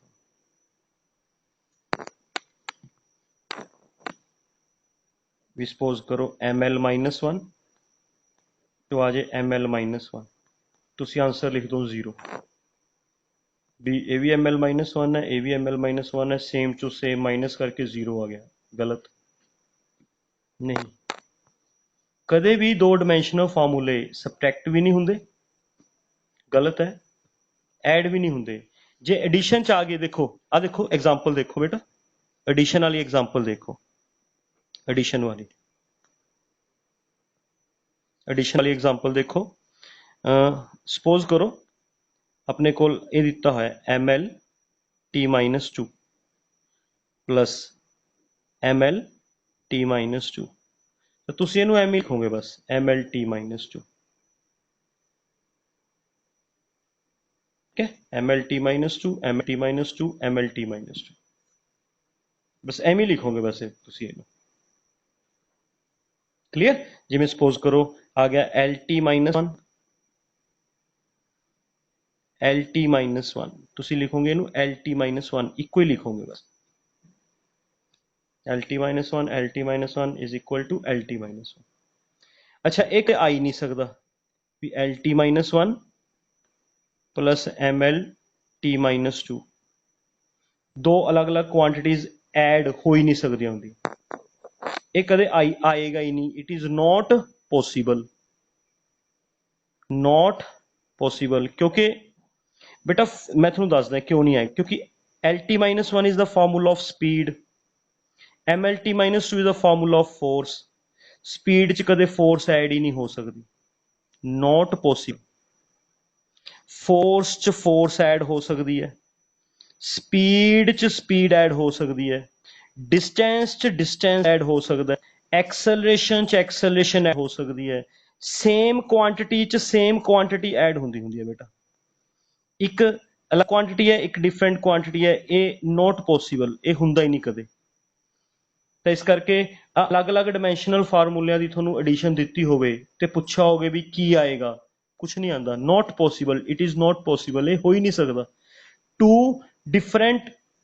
ਵੀ ਸਪੋਜ਼ ਕਰੋ ml -1 ਤੋਂ ਆ ਜਾਏ ml -1, ਤੁਸੀਂ ਆਂਸਰ ਲਿਖ ਦਿਓ 0। ਵੀ ਇਹ ਵੀ ml -1 ਹੈ, ਇਹ ਵੀ ml -1 ਹੈ, ਸੇਮ ਟੂ ਸੇਮ ਮਾਈਨਸ ਕਰਕੇ 0 ਆ ਗਿਆ, ਗਲਤ ਨਹੀਂ। ਕਦੇ ਵੀ ਦੋ ਡਿਮੈਂਸ਼ਨਲ ਫਾਰਮੂਲੇ ਸਬਟਰੈਕਟ ਵੀ ਨਹੀਂ ਹੁੰਦੇ, ਗਲਤ ਹੈ, ਐਡ ਵੀ ਨਹੀਂ ਹੁੰਦੇ। ਜੇ ਐਡੀਸ਼ਨ ਚ ਆ ਗਏ, ਦੇਖੋ ਆ ਦੇਖੋ ਐਗਜ਼ਾਮਪਲ ਦੇਖੋ ਬੇਟਾ, ਐਡੀਸ਼ਨ ਵਾਲੀ ਐਗਜ਼ਾਮਪਲ ਦੇਖੋ, ਐਡੀਸ਼ਨ ਵਾਲੀ ਐਗਜ਼ਾਮਪਲ ਦੇਖੋ। ਸਪੋਜ਼ ਕਰੋ ਆਪਣੇ ਕੋਲ ਇਹ ਦਿੱਤਾ ਹੋਇਆ ml t -2 plus ml t -2, ਤਾਂ ਤੁਸੀਂ ਇਹਨੂੰ ਐਵੇਂ ਲਿਖੋਗੇ ਬਸ ml t -2, ਠੀਕ ਹੈ। ml t -2 ml t -2 ml t -2, ਬਸ ਐਵੇਂ ਲਿਖੋਗੇ ਬਸ ਤੁਸੀਂ ਇਹਨੂੰ, ਕਲੀਅਰ। ਜਿਵੇਂ ਸਪੋਜ਼ ਕਰੋ ਆ ਗਿਆ lt -1 lt -1, ਤੁਸੀਂ ਲਿਖੋਗੇ ਇਹਨੂੰ lt -1, ਇੱਕੋ ਹੀ ਲਿਖੋਗੇ ਬਸ, lt -1 lt -1 is equal to lt -1। ਅੱਛਾ, ਇਹ ਕਿ ਆ ਹੀ ਨਹੀਂ ਸਕਦਾ ਵੀ lt -1 ਪਲੱਸ ml t -2, ਦੋ ਅਲੱਗ-ਅਲੱਗ ਕੁਆਂਟੀਟੀਜ਼ ਐਡ ਹੋ ਹੀ ਨਹੀਂ ਸਕਦੀਆਂ ਹੁੰਦੀ, ਇਹ ਕਦੇ ਆਏਗਾ ਹੀ ਨਹੀਂ। It is not possible, not possible. ਕਿਉਂਕਿ ਬੇਟਾ ਮੈਂ ਤੁਹਾਨੂੰ ਦੱਸਦਾ ਕਿਉਂ ਨਹੀਂ ਆਏ, ਕਿਉਂਕਿ lt -1 is the formula of speed, mlt -2 is the formula of force. Speed ਚ ਕਦੇ ਫੋਰਸ ਐਡ ਹੀ ਨਹੀਂ ਹੋ ਸਕਦੀ, ਨॉट ਪੋਸੀਬਲ। ਫੋਰਸ ਚ ਫੋਰਸ ਐਡ ਹੋ ਸਕਦੀ ਹੈ, ਸਪੀਡ ਚ ਸਪੀਡ ਐਡ ਹੋ ਸਕਦੀ ਹੈ, डिस्टेंस च डिस्टेंस ऐड हो सकता है, एक्सेलरेशन च एक्सेलरेशन ऐड हो सकती है, सेम क्वांटिटी च सेम क्वांटिटी ऐड होंदी है बेटा। एक अलग क्वांटिटी है, एक डिफरेंट क्वांटिटी है, ये नॉट पॉसिबल, ये हुंदा ही नहीं कदे। तो इस करके अलग अलग डिमेंशनल फार्मूलिया की थोनू एडिशन दिती होवे ते पुछा होगे भी की आएगा, कुछ नहीं आंदा, not possible, it is not possible, ये हो ही नहीं सकता। टू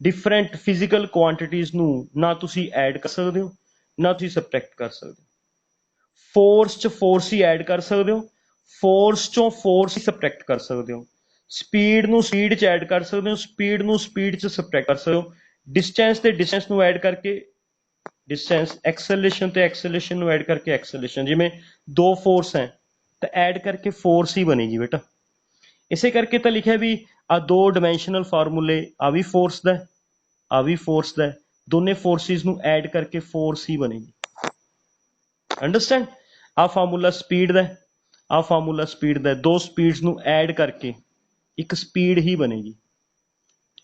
डिफरेंट फिजिकल क्वांटिटीज नू ना तुसी ऐड कर सकते हो, ना तुसी सबट्रैक्ट कर सकते हो। फोर्स च फोर्स ही ऐड कर सकते हो, फोर्स चों फोर्स ही सबट्रैक्ट कर सकते हो, स्पीड नू स्पीड च ऐड कर सकते हो, स्पीड नू स्पीड च सबट्रैक्ट कर सकते हो, डिस्टेंस ते डिस्टेंस नू ऐड करके डिस्टेंस, एक्सेलरेशन ते एक्सेलरेशन नू ऐड करके एक्सेलरेशन। जिवें दो फोर्स हैं तो ऐड करके फोर्स ही बनेगी बेटा। इसे करके तो लिखा भी आ दो डिमेंशनल फार्मूले आ भी फोर्स दा आ भी फोर्स दा, दोने फोर्सिस नू ऐड करके फोर्स ही बनेगी। अंडरस्टैंड? आ फार्मूला स्पीड दा, आ फार्मूला स्पीड दा, दो स्पीड्स नू ऐड करके एक स्पीड ही बनेगी,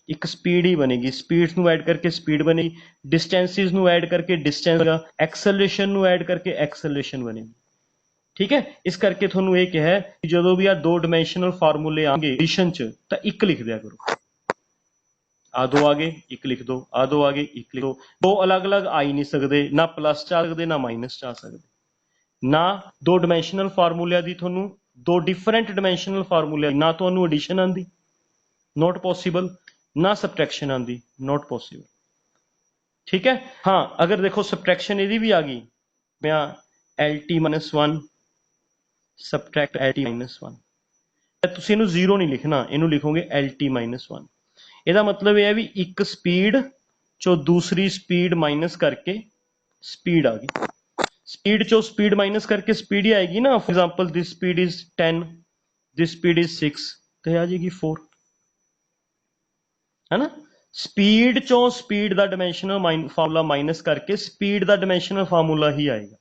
एक स्पीड ही बनेगी। स्पीड्स नू ऐड करके स्पीड बनेगी, डिस्टेंसेस नू ऐड करके डिस्टेंस, एक्सेलरेशन नू ऐड करके एक्सेलरेशन बनेगी। ठीक है, इस करके थोनू ये कहा है कि जो भी आ दो डिमेंशनल फार्मूले आएंगे एडिशन च तो एक लिख दिया करो। आ दो आगे एक लिख दो, आ दो आगे एक लिख दो। दो अलग अलग आ ही नहीं सकते, ना प्लस च आ सकते ना माइनस च आ सकते। ना दो डिमेंशनल फार्मूलिया दी थोनू दो डिफरेंट डिमेंशनल फार्मूलिया ना तो एडिशन आती, नॉट पॉसिबल, ना सबट्रैक्शन आती, नॉट पॉसिबल। ठीक है, हाँ अगर देखो सबट्रैक्शन यदि भी आ गई, मैं L T minus one subtract L T minus one, तुसीं इनू जीरो नहीं लिखना, इनू लिखोगे एल टी माइनस वन। ਇਹਦਾ मतलब यह है भी एक स्पीड चो दूसरी स्पीड माइनस करके स्पीड आ गई, स्पीड चो स्पीड माइनस करके स्पीड ही आएगी ना। For example this speed is 10, this speed is 6, तो आ जाएगी 4, है ना। स्पीड चो स्पीड का डिमेंशनल फार्मूला माइनस करके स्पीड का डिमेंशनल फार्मूला ही आएगा।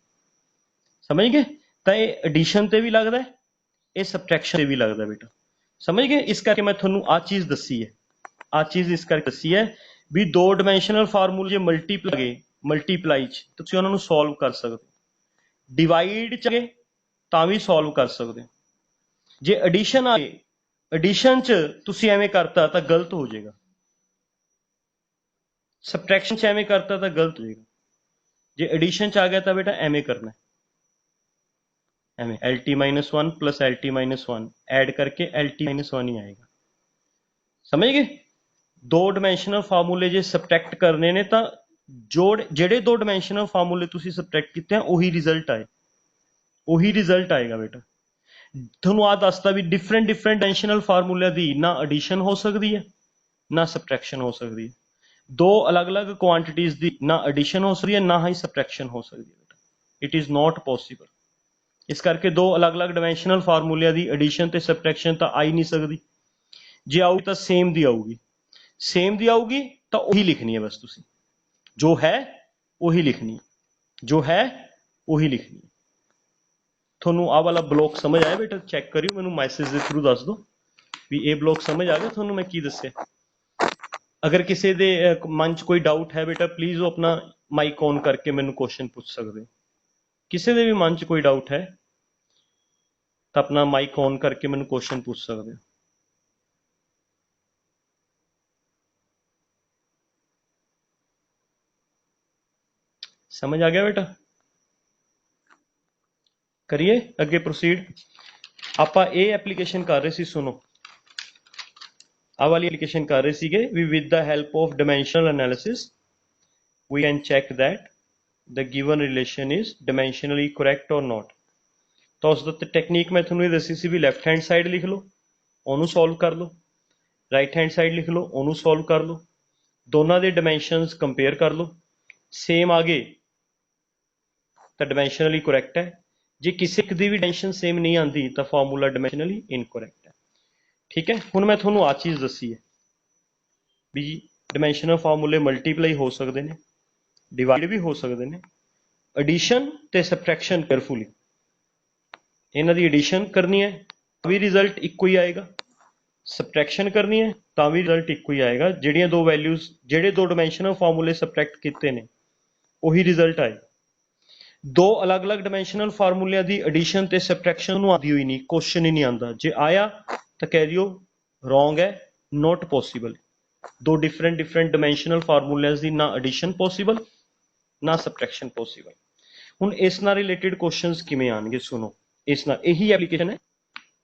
समझ गए? तो ये एडिशन ते भी लगता है, ये सबट्रैक्शन ते भी लगता है बेटा। समझ गए? इस करके मैं थोनू आ चीज दसी है, आ चीज इस करके दसी है भी दो डिमेंशनल फार्मूले जो मल्टीप्लाई तो तुसीं उन्हां नूं सॉल्व कर सकते, डिवाइड च गए तां भी सॉल्व कर सकते। जे एडिशन आ गए, एडिशन च तुसीं एवें करता तो गलत हो जाएगा, सबट्रैक्शन च एवें करता तो गलत हो जाएगा। जे एडिशन च आ गया तो बेटा एवें करना है, एवें L T minus one plus L T minus one add करके एल टी माइनस वन ही आएगा। समझ गए? दो डिमेंशनल फार्मूले जे सबट्रैक्ट करने ने तो जोड़ जेड़े दो डिमेंशनल फार्मूले तुसीं सबट्रैक्ट कीते हैं उही रिजल्ट आए, उही रिजल्ट आएगा बेटा। ਤੁਹਾਨੂੰ ਆ ਦੱਸਦਾ ਵੀ डिफरेंट डिफरेंट डायमेंशनल फार्मूलिਆਂ ਦੀ ना एडिशन हो सकती है ना सबट्रैक्शन हो सकती है, दो अलग अलग क्वांटिटीज की ना एडिशन हो सकती है ना ही सबट्रैक्शन हो सकती है बेटा, इट इज़ नॉट पॉसिबल। इस करके दो अलग अलग डायमेंशनल फार्मूलिਆਂ की एडिशन ते सबट्रैक्शन तो आ ही नहीं सकती, जे आऊगी तो सेम दी आऊगी, सेम दी आऊगी तो वही लिखनी है बस, तुसी जो है वही लिखनी है, जो है वही लिखनी है। थोनू आ वाला ब्लॉक समझ आया बेटा? चेक करियो, मैनू मैसेज के थ्रू दस दो भी ये ब्लॉक समझ आ गया थोनू मैं की दस्या। अगर किसी दे मन च कोई डाउट है बेटा प्लीज़ वो अपना माइक ऑन करके मैनू क्वेश्चन पूछ सकते, किसी दे भी मन च कोई डाउट है तो अपना माइक ऑन करके मैनू क्वेश्चन पूछ सकते। समझ आ गया बेटा? करिए अगे प्रोसीड। ਆਪਾਂ ਇਹ ਐਪਲੀਕੇਸ਼ਨ ਕਰ ਰਹੇ ਸੀ, ਸੁਣੋ ਆ ਵਾਲੀ ਐਪਲੀਕੇਸ਼ਨ ਕਰ ਰਹੇ ਸੀਗੇ we with the help of dimensional analysis we can check that the given relation is dimensionally correct or not। ਤਾਂ ਉਸ ਦਾ ਟੈਕਨੀਕ ਮੈਂ ਤੁਹਾਨੂੰ ਇਹ ਦੱਸੀ ਸੀ ਵੀ ਲੈਫਟ ਹੈਂਡ ਸਾਈਡ ਲਿਖ ਲਓ ਉਹਨੂੰ ਸੋਲਵ ਕਰ ਲਓ, ਰਾਈਟ ਹੈਂਡ ਸਾਈਡ ਲਿਖ ਲਓ ਉਹਨੂੰ ਸੋਲਵ ਕਰ ਲਓ, ਦੋਨਾਂ ਦੇ ਡਾਇਮੈਂਸ਼ਨਸ ਕੰਪੇਅਰ ਕਰ ਲਓ, ਸੇਮ ਆ ਗਏ ਤਾਂ ਡਾਇਮੈਂਸ਼ਨਲੀ ਕਰੈਕਟ ਹੈ, ਜੇ ਕਿਸੇ ਇੱਕ ਦੀ ਵੀ ਡਾਇਮੈਂਸ਼ਨ ਸੇਮ ਨਹੀਂ ਆਉਂਦੀ ਤਾਂ ਫਾਰਮੂਲਾ ਡਾਇਮੈਂਸ਼ਨਲੀ ਇਨਕਰੈਕਟ ਹੈ। ठीक है, हुण मैं थोनू आ चीज़ दसी है भी डिमेंशनल फार्मूले मल्टीप्लाई हो सकते हैं, डिवाइड भी हो सकते हैं, एडिशन ते सबट्रैक्शन केयरफुली इन्हां दी एडिशन करनी है तो भी रिजल्ट इक्को ही आएगा, सबट्रैक्शन करनी है तो भी रिजल्ट इक्को ही आएगा। जिहड़ियां दो वैल्यूज जिहड़े दो डिमेंशनल फार्मूले सबट्रैक्ट किए हैं उही रिजल्ट आएगा। दो अलग अलग डिमेंशनल फार्मूलिਆਂ ਦੀ एडिशन ते सबट्रैक्शन ਨੂੰ ਆਦੀ ਹੋਈ नहीं, क्वेश्चन ही नहीं आता, जे आया तो कह दियो रॉन्ग है, नॉट पॉसिबल। दो डिफरेंट डिफरेंट डिमेंशनल फार्मूलिਆਂ ਦੀ ना एडिशन पॉसिबल ना सबट्रैक्शन पॉसिबल। हुण इस नाल रिलेटेड क्वेश्चंस किवें आउणगे, सुनो इस नाल यही एप्लीकेशन है,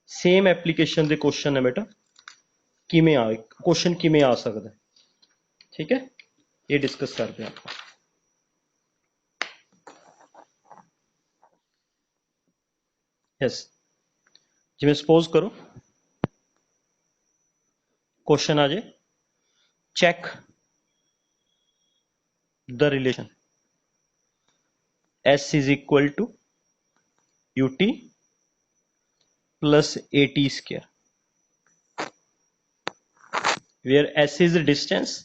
सेम एप्लीकेशन दे क्वेश्चन है बेटा, किवें आ क्वेश्चन किवें आ सकदा है, ठीक है ये डिस्कस करते हैं आप। यस, जिवें सपोज करो क्वेश्चन आ जाए, check the relation S is equal to ut plus at square, where s is distance,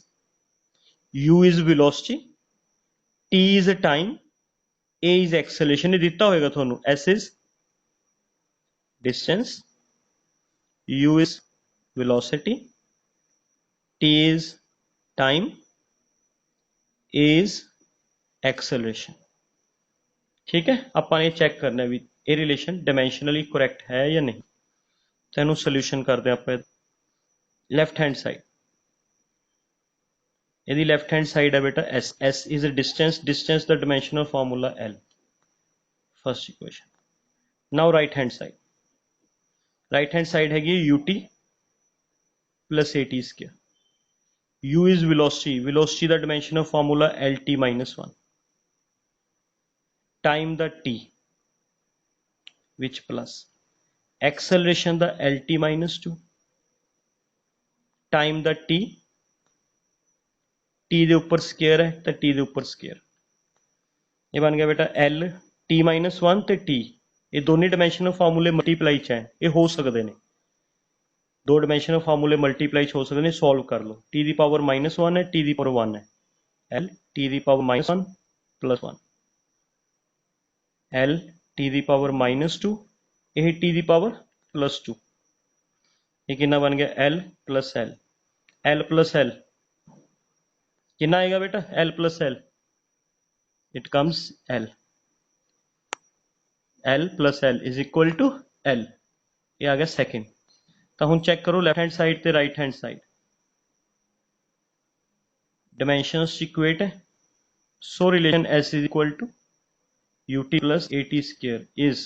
u is velocity, t is time, a is acceleration। ये दिता होएगा ਤੁਹਾਨੂੰ, s is distance, u is velocity, t is time, a is acceleration। ठीक है, ਆਪਾਂ ਨੇ check ਕਰਨਾ ਵੀ ਇਹ ਰਿਲੇਸ਼ਨ ਡਾਇਮੈਂਸ਼ਨਲੀ ਕਰੈਕਟ ਹੈ ਜਾਂ ਨਹੀਂ। ਤਾਂ ਇਹਨੂੰ ਸੋਲੂਸ਼ਨ ਕਰਦੇ ਆਪਾਂ। ਲੈਫਟ हैंड साइड, ਇਹਦੀ ਲੈਫਟ हैंड साइड है बेटा s, s is a distance, distance the dimensional formula l, first equation। now right hand side, right hand side हैगी ut plus at square, u is velocity, velocity the dimensional formula lt minus 1, time the t which plus acceleration the lt minus 2, time the t, t ਦੇ ਉੱਪਰ square ਹੈ ਤਾਂ t ਦੇ ਉੱਪਰ square. ਇਹ ਬਣ ਗਿਆ ਬੇਟਾ l t ਮਾਈਨਸ 1 ਤੇ t, ਇਹ ਦੋਨੇ ਡਾਇਮੈਂਸ਼ਨਲ ਫਾਰਮੂਲੇ ਮਲਟੀਪਲਾਈ ਚ ਹੈ, ਇਹ ਹੋ ਸਕਦੇ ਨੇ, ਦੋ ਡਾਇਮੈਂਸ਼ਨਲ ਫਾਰਮੂਲੇ ਮਲਟੀਪਲਾਈ ਚ ਹੋ ਸਕਦੇ ਨੇ। ਸੋਲਵ ਕਰ ਲਓ। t ਦੀ ਪਾਵਰ -1 ਹੈ, t ਦੀ ਪਾਵਰ 1 ਹੈ, l t ਦੀ ਪਾਵਰ -1 plus 1, l t ਦੀ ਪਾਵਰ -2, ਇਹ t ਦੀ ਪਾਵਰ +2, ਇਹ ਕਿੰਨਾ ਬਣ ਗਿਆ l plus l, l plus l कितना आएगा बेटा l plus l, it comes l, l plus l is equal to l, ये आ गया सेकेंड। तो हम चेक करो लेफ्ट हैंड साइड ते right hand side, dimensions equate है, so relation s is equal to ut plus at square is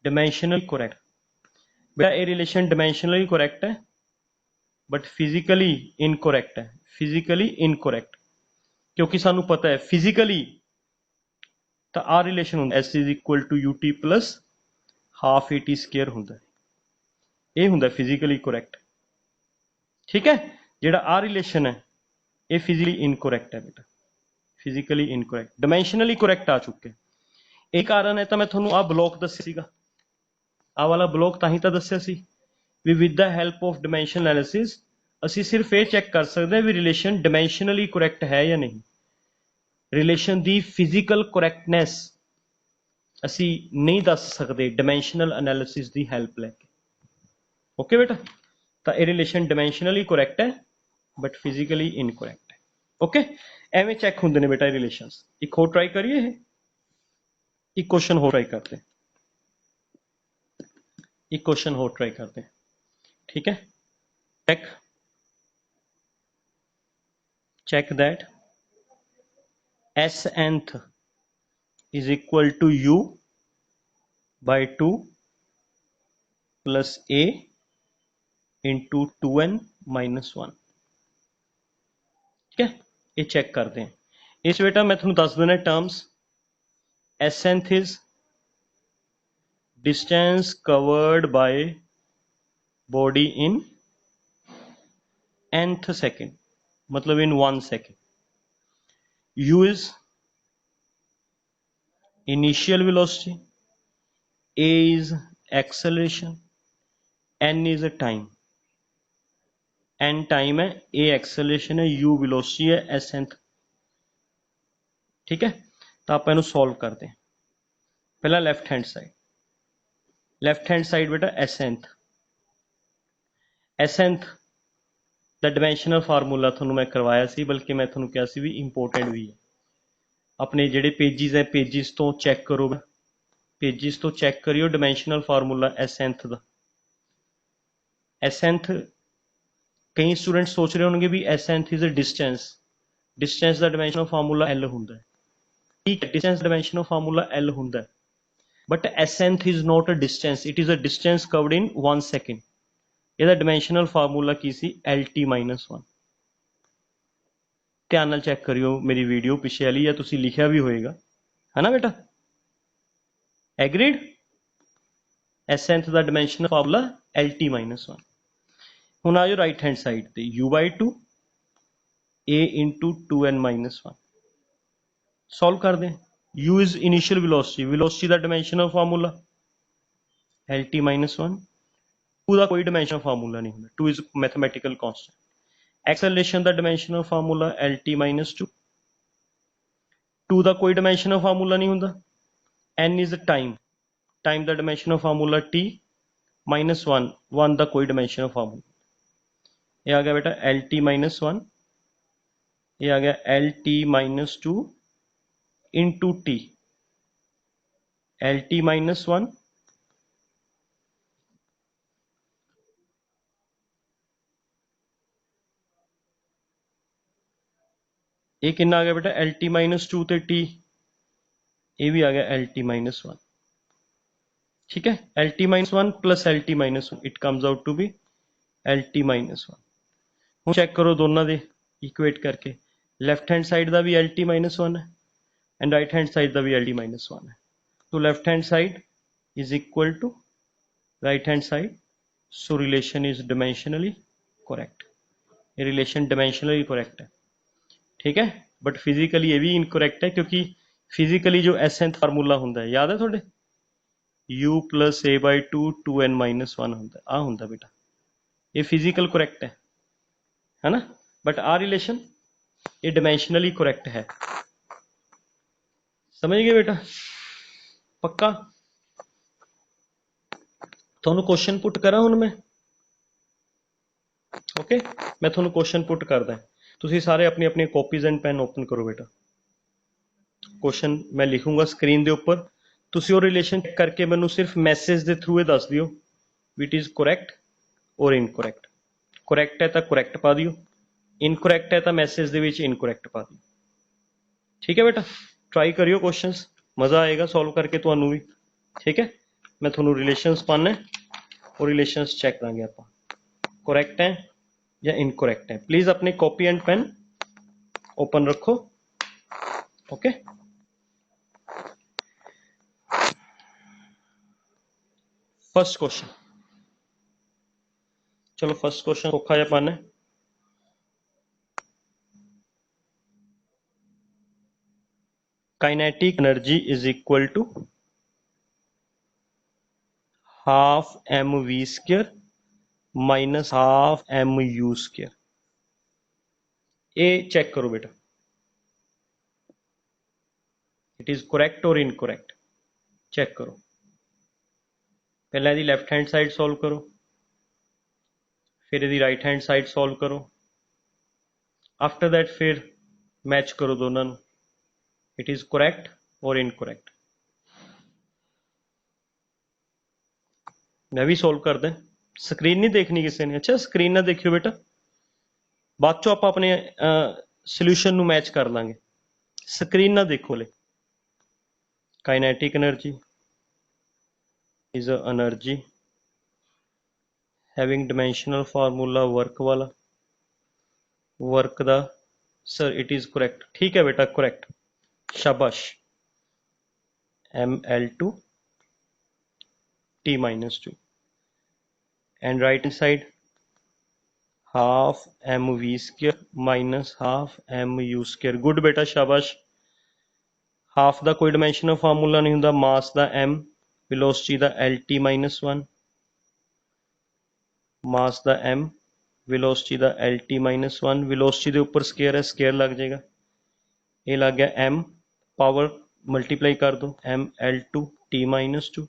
dimensionally correct। बेटा ये relation dimensionally correct है बट फिजिकली इनकोरैक्ट है, फिजिकली इनकोरैक्ट, क्योंकि सानू पता है फिजिकली तो आ रिलेशन होंगे s is equal to ut plus half at square होंगे, ये होंगे फिजिकली कोरैक्ट। ठीक है, जेड़ा आ रिलेशन है ये फिजिकली इनकोरैक्ट है बेटा, फिजिकली इनकोरैक्ट, डायमेंशनली कोरैक्ट आ चुके। एक कारण है तो मैं थोनू आ ब्लॉक दस्सिया सीगा, आ वाला ब्लॉक ताही तो दस्सिया सी भी with the help of dimension analysis ਅਸੀਂ ਸਿਰਫ ਇਹ ਚੈੱਕ ਕਰ ਸਕਦੇ ਹਾਂ ਵੀ ਰਿਲੇਸ਼ਨ ਡਾਇਮੈਂਸ਼ਨਲੀ ਕਰੈਕਟ ਹੈ ਜਾਂ ਨਹੀਂ। ਰਿਲੇਸ਼ਨ ਦੀ ਫਿਜ਼ੀਕਲ ਕਰੈਕਟਨੈਸ ਅਸੀਂ ਨਹੀਂ ਦੱਸ ਸਕਦੇ ਡਾਇਮੈਂਸ਼ਨਲ ਐਨਾਲਿਸਿਸ ਦੀ ਹੈਲਪ ਲੈ ਕੇ। ਓਕੇ ਬੇਟਾ, ਤਾਂ ਇਹ ਰਿਲੇਸ਼ਨ ਡਾਇਮੈਂਸ਼ਨਲੀ ਕਰੈਕਟ ਹੈ ਬਟ ਫਿਜ਼ੀਕਲੀ ਇਨਕਰੈਕਟ ਹੈ। ਓਕੇ, ਐਵੇਂ ਚੈੱਕ ਹੁੰਦੇ ਨੇ ਬੇਟਾ ਇਹ ਰਿਲੇਸ਼ਨਸ। ਇੱਕ ਹੋਰ ਟਰਾਈ ਕਰੀਏ, ਇਹ ਇੱਕ ਕੁਐਸਚਨ ਹੋਰ ਟਰਾਈ ਕਰਦੇ, ਇੱਕ ਕੁਐਸਚਨ ਹੋਰ ਟਰਾਈ ਕਰਦੇ। ठीक है, check that s nth is equal to u by 2 plus a into 2n minus 1। ठीक है, ये चेक करते हैं। इस बेटा मैं थोड़ा दस देना terms, s nth is distance covered by body in nth second, मतलब in 1 second, u is initial velocity, a is acceleration, n is a time, n time है, a एक्सेलरेशन है, u वेलोसिटी है, s nth। ठीक है, तो आप इन्हें solve करते हैं। पहला left hand side, left hand side बेटा s nth, s nth दा डायमेंशनल फार्मूला थोनू मैं करवाया सी, बल्कि मैं थोनू कहा सी भी इंपोर्टेंट भी है। अपने जेडे पेजिस है पेजिस तो चेक करो, पेजिस तो चेक करियो डायमेंशनल फार्मूला s nth दा। s nth कई स्टूडेंट सोच रहे होंगे भी s nth is a distance, distance दा डायमेंशनल फार्मूला l हुंदा है। ठीक है, डिस्टेंस डायमेंशनल फार्मूला l हुंदा है, but s nth is not a distance, it is a distance covered in 1 second. ਇਹਦਾ ਡਾਇਮੈਂਸ਼ਨਲ ਫਾਰਮੂਲਾ ਕੀ ਸੀ LT-1। ਧਿਆਨ ਨਾਲ ਚੈੱਕ ਕਰਿਓ ਮੇਰੀ ਵੀਡੀਓ ਪਿੱਛੇ ਵਾਲੀ, ਜਾਂ ਤੁਸੀਂ ਲਿਖਿਆ ਵੀ ਹੋਏਗਾ, ਹੈ ਨਾ ਬੇਟਾ। ਐਗਰੀਡ, s nth ਦਾ ਡਾਇਮੈਂਸ਼ਨਲ ਫਾਰਮੂਲਾ LT-1। ਹੁਣ ਆ ਜਾਓ ਰਾਈਟ हैंड ਸਾਈਡ ਤੇ u/2 a into 2n-1 solve ਕਰਦੇ ਹਾਂ। u is initial velocity, velocity ਦਾ dimensional formula L T minus one. Two का कोई डिमेंशनल फार्मूला नहीं होंगे, two is mathematical constant. Acceleration का dimensional formula L T minus two. Two का कोई डिमेंशनल फार्मूला नहीं होंगे। एन इज टाइम, टाइम का dimensional formula T minus one, one का कोई डिमेंशनल फार्मूला। ये आ गया बेटा एल टी माइनस वन, ये आ गया L T minus two into T, L T minus one ये कितना आ गया बेटा एल टी माइनस टू ते टी, ये भी आ गया एल टी माइनस वन। ठीक है, L T minus one plus L T minus one, it comes out to be L T minus one. हूँ चैक करो दोनों दे इक्वेट करके, लैफ्ट हैंड साइड का भी एल टी माइनस वन है एंड राइट हैंड साइड का भी एल टी माइनस वन है। तो left hand side is equal to right hand side, so relation is dimensionally correct. ये रिलेशन डिमेंशनली करेक्ट है। ठीक है, बट फिजिकली ये भी इनकरेक्ट है, क्योंकि फिजिकली जो एस एंथ फार्मूला होंगे याद है थोड़े, u plus a by two n minus one होंगे, आ होंगे बेटा, ये फिजिकल करेक्ट है ना, बट आ रिलेशन ये डिमेंशनली करेक्ट है। समझ गए बेटा, पक्का? थोनू क्वेश्चन पुट करा हूं मैं, ओके मैं थोनू क्वेश्चन पुट करदा, तुसी सारे अपनी अपनी कॉपीज एंड पेन ओपन करो बेटा। क्वेश्चन मैं लिखूंगा स्क्रीन के उपर, तुसी वो रिलेशन चेक करके मैनू सिर्फ मैसेज के थ्रू दस दियो विट इज करेक्ट और इनकरेक्ट। करेक्ट है तो करेक्ट पा दियो, इनकरेक्ट है तो मैसेज के इनकरेक्ट पा दियो। ठीक है बेटा, ट्राई करियो क्वेश्चंस, मज़ा आएगा सॉल्व करके तुहानू भी। ठीक है, मैं थोनू रिलेशंस पाना और रिलेशंस चेक करांगे आप करेक्ट है या इनकरेक्ट है। प्लीज अपनी कॉपी एंड पेन ओपन रखो। ओके फर्स्ट क्वेश्चन, चलो फर्स्ट क्वेश्चन औखा जा पाना है। Kinetic energy is equal to half m we square minus half m u square. ये चेक करो बेटा, इट इज करेक्ट और इनकरेक्ट, चेक करो। पहले यदि लैफ्ट हैंड साइड सॉल्व करो, फिर यदि राइट हैंड साइड सॉल्व करो, आफ्टर दैट फिर मैच करो दोनों, इट इज करेक्ट और इनकरेक्ट। मैं भी सॉल्व कर दें, स्क्रीन नहीं देखनी किसी ने, अच्छा स्क्रीन ना देखियो बेटा, बाद चो आप अपने सोल्यूशन ਨੂੰ मैच कर लांगे, स्क्रीन ना देखो ले। Kinetic energy is a energy having dimensional formula work वाला, वर्क दा सर इट इज करेक्ट। ठीक है बेटा करेक्ट, शाबाश। ml2 t minus 2 and right hand side half mv square minus half mu square। Good बेटा शाबाश। हाफ का कोई डिमेंशनल फार्मूला नहीं होंगे, मास का m, वेलोसिटी का lt माइनस वन, मास का m, वेलोसिटी का lt माइनस वन, वेलोसिटी के उपर स्केयर है, स्केयर लग जाएगा, ये लग गया m, पावर मल्टीप्लाई कर दो ml2 t minus two,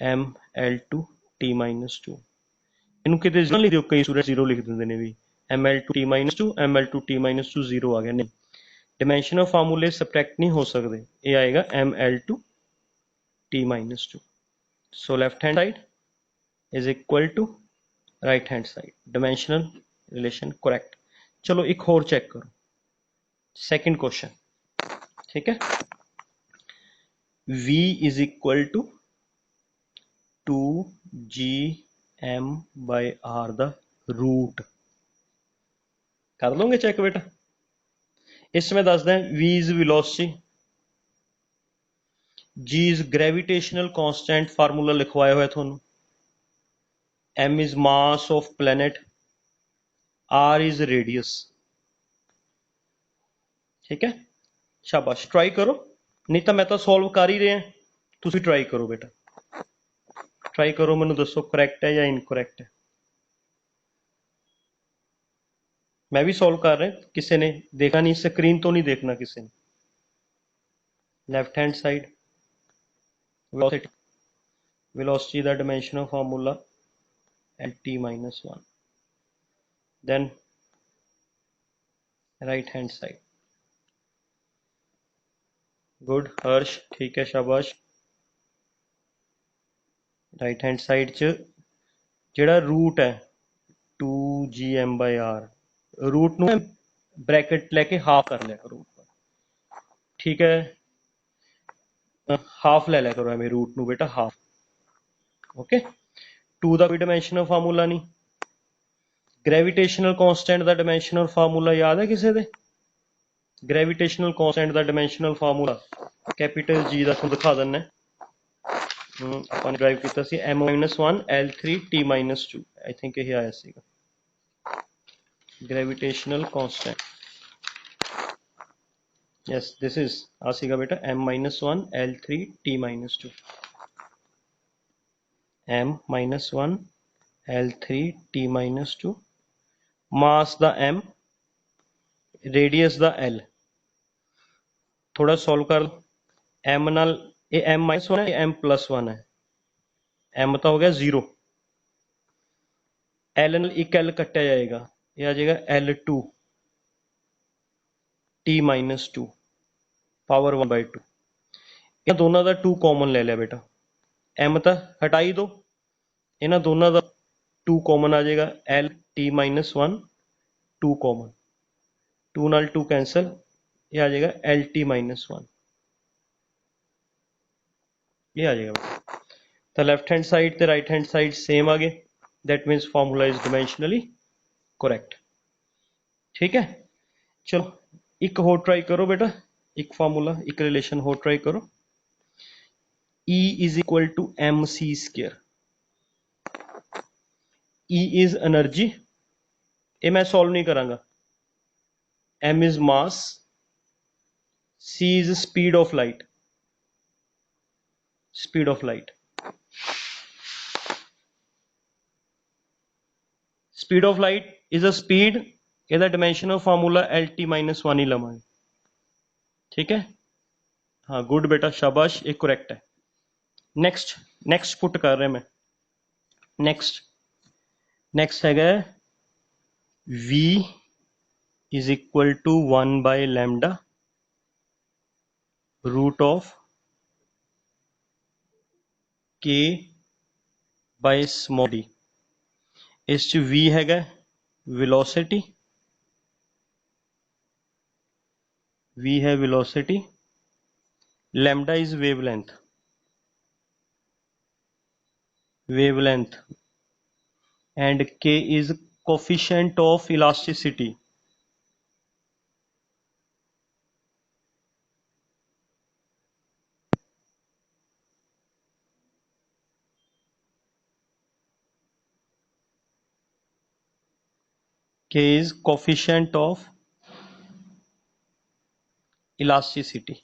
ml2 t minus to. इनू कितने जीरो लिख दो, कई स्टूडेंट जीरो लिख देंगे ने भी, ml2 t minus two, ml2 t minus two zero आ गया, नहीं डिमेंशनल फार्मूले सबट्रैक्ट नहीं हो सकते, ये आएगा ml2 t minus two. So left hand side is equal to right hand side, dimensional relation correct. चलो एक और चेक करो, सेकंड क्वेश्चन। ठीक है, v is equal to 2gm by r दा रूट, कर लोगे चेक बेटा। इसमें दस दें v is velocity, g is gravitational constant, formula लिखवाया हुआ है थोनू, m is mass of planet, r is radius. ठीक है शाबाश, ट्राई करो, नहीं तो मैं तो सॉल्व कर ही रहे हैं, तुसी ट्राई करो बेटा। ट्राई करो, मैनू दसो करैक्ट है या इनकरैक्ट है। मैं भी सॉल्व कर रहा, किसी ने देखा नहीं, स्क्रीन तो नहीं देखना किसी ने। Left hand side velocity, velocity the dimension of formula lt minus 1, then right hand side। Good Harsh, ठीक है, शाबाश। राइट हैंड साइड च जेड़ा रूट है 2gm/r, रूट नू ब्रैकेट लेके हाफ कर लिया करो ऊपर, ठीक है। हाफ ले लिया करो एवं रूट नू बेटा, हाफ। ओके, 2 का कोई डायमेंशनल फार्मूला नहीं। ग्रेविटेशनल कांस्टेंट का डायमेंशनल फार्मूला याद है किसी दे? ग्रेविटेशनल कांस्टेंट का डायमेंशनल फार्मूला कैपिटल जी का दिखा देना। अपन ड्राइव किया सी m-1 L3 T-2, I think यही आया सीगा gravitational constant. Yes, this is आ सीगा बेटा m-1 L3 T-2, m-1 L3 T-2, मास दा m, रेडियस दा l। थोड़ा सॉल्व कर लो। m नाल ये m-1 है, m+1 है, m तो हो गया 0, l नाल एक l कट्टिया जाएगा, ये आ जाएगा L2 T-2 पावर 1/2। ये दोनों का 2 कॉमन ले लिया बेटा, m तो हटाई दो, इन्होंने दोनों का 2 कॉमन आ जाएगा, L t-1 2 कॉमन, 2 नाल 2 कैंसल, ये आ जाएगा Lt-1, ये आ जाएगा बेटा। तो लेफ्ट हैंड साइड ते राइट हैंड साइड सेम आ गए, that means formula is dimensionally correct. ठीक है, चलो एक होर ट्राई करो बेटा, एक फार्मूला, एक रिलेशन होर ट्राई करो। E is equal to mc²। E is energy, ये मैं सॉल्व नहीं करांगा। m is mass, c is speed of light, speed of light. Speed of light is a speed, ਇਹਦਾ ਡਾਇਮੈਂਸ਼ਨਲ ਫਾਰਮੂਲਾ Lt-1 ਹੀ ਲਵਾਂਗੇ। ठीक है, हाँ गुड बेटा, शाबाश, ये करेक्ट है। नेक्स्ट, नेक्स्ट पुट कर रहे हैं मैं। नेक्स्ट है v is equal to 1/λ root of k by small d। इस च v है वेलोसिटी, v है velocity, lambda is wavelength, wavelength, and k is coefficient of elasticity, k is coefficient of elasticity,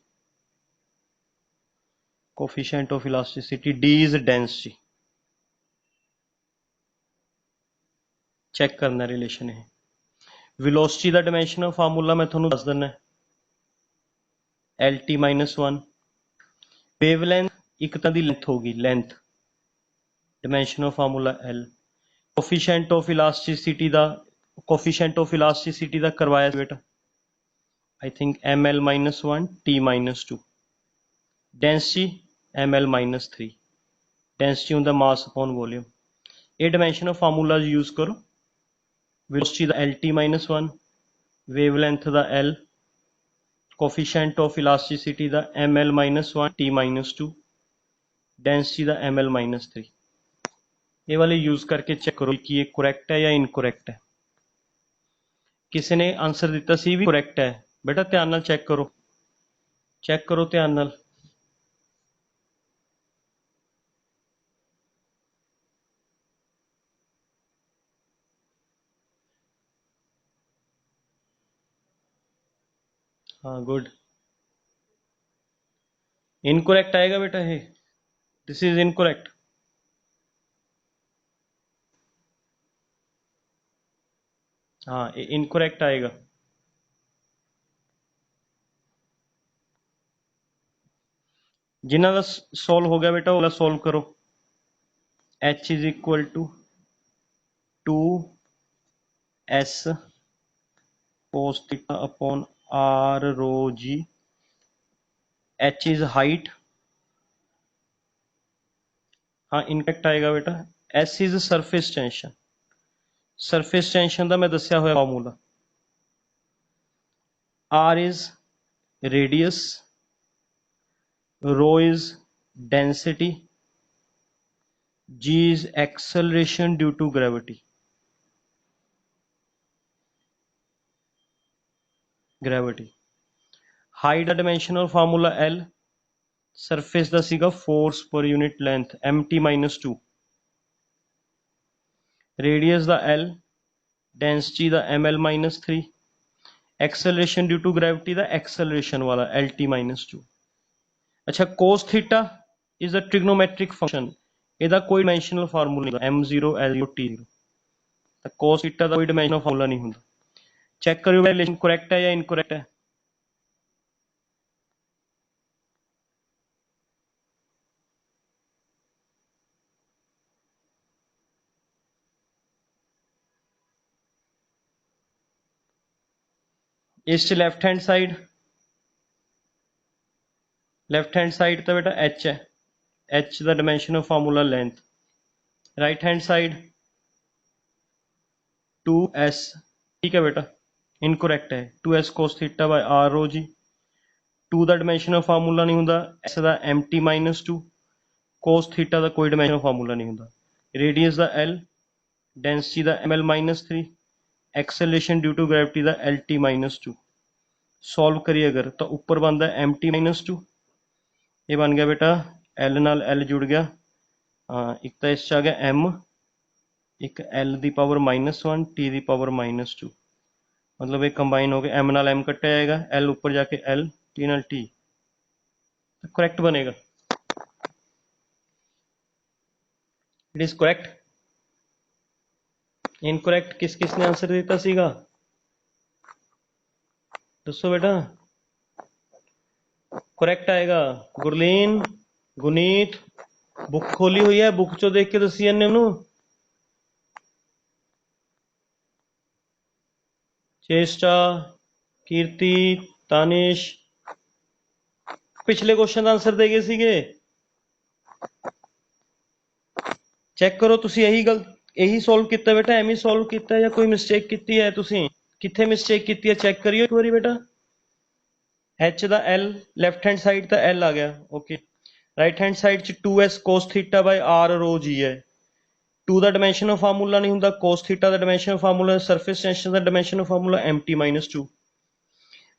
coefficient of elasticity, d is density। Check करना relation है। Velocity का dimensional formula मैं थोड़ा दस देना, Lt-1। वेवलेंथ एक तरह की लेंथ होगी, length, dimensional formula l। Coefficient of elasticity का, कोफिशिएंट ऑफ इलास्टिसिटी का करवाया बेटा, I think ml-1 T-2। Density ml-3, density ਹੁੰਦਾ मास अपॉन वॉल्यूम। ये डायमेंशनल फार्मूला यूज करो, वेलोसिटी का Lt-1, वेवलेंथ का l, कोफिशिएंट ऑफ इलास्टिसिटी का ml-1 T-2, डेंसिटी का ml-3। ये वाले यूज करके चेक करो कि ये करेक्ट है या इनकरेक्ट है। किसी ने आंसर दिता सी भी करेक्ट है, बेटा ध्यान नाल चेक करो, चेक करो ध्यान नाल। हाँ गुड, इनकरेक्ट आएगा बेटा, ये दिस इज इनकरेक्ट। हाँ, इनकरेक्ट आएगा। जिन्हों का सॉल्व हो गया बेटा वो सॉल्व करो। h is equal to 2s cos theta upon r rho g। h is height, हाँ इनकरेक्ट आएगा बेटा। s is surface tension, surface tension का मैं दसिया हुआ formula. r is radius, rho is density, g is acceleration due to gravity। Height का dimensional formula L, surface का सीगा force per unit length mt-2, radius का L, डेंसिटी का ml-3, acceleration due to gravity का acceleration वाला lt-2। अच्छा, cos theta is a trigonometric function, ਇਹਦਾ कोई डायमेंशनल फार्मूला नहीं, m0 l0 t0। Cos theta का कोई डायमेंशनल फार्मूला नहीं होता। चेक करियो रिलेशन करेक्ट है या इनकरेक्ट है। इस लेफ्ट हैंड साइड तो बेटा h है, h का dimensional formula length. Right hand side 2s, ठीक है बेटा, इनकरेक्ट है। 2s cos theta by r रो जी। 2 का डायमेंशनल फार्मूला नहीं होता, s का mt-2, cos थीटा का कोई डायमेंशनल फार्मूला नहीं होता। रेडियस का l, डेंसिटी का ml-3, acceleration due to gravity का lt-2। सॉल्व करिए अगर तो ऊपर बनता है mt-2, ये बन गया बेटा l नाल l जुड़ गया, हाँ एक तो इस आ गया m, एक l दी पावर -1 t दी पावर -2, मतलब ये कंबाइन हो गया, m नाल m कट्टा जाएगा, l ऊपर जाके l, t नाल t, तो करेक्ट बनेगा। It is correct. इनकरेक्ट किस किसने आंसर दिता सीगा, दसो बेटा। करेक्ट आएगा गुरलीन, गुनीत, बुक खोली हुई है, बुक चो देख के दसी जाने उन्होंने। चेष्टा, कीर्ति, तानिश पिछले क्वेश्चन का आंसर दे गए सीगे। चेक करो तुसी यही यही सॉल्व किया बेटा, एम ही सॉल्व किया या कोई मिस्टेक की है तुसी, किथे मिस्टेक की है चेक करियो एक बारी बेटा। एच का एल, लेफ्ट हैंड साइड का एल आ गया, ओके। राइट हैंड साइड च 2s cos theta by r रो जी है। 2 का डायमेंशनल फार्मूला नहीं होता, cos थीटा का डायमेंशनल फार्मूला, सरफेस टेंशन का डायमेंशनल फार्मूला mt-2,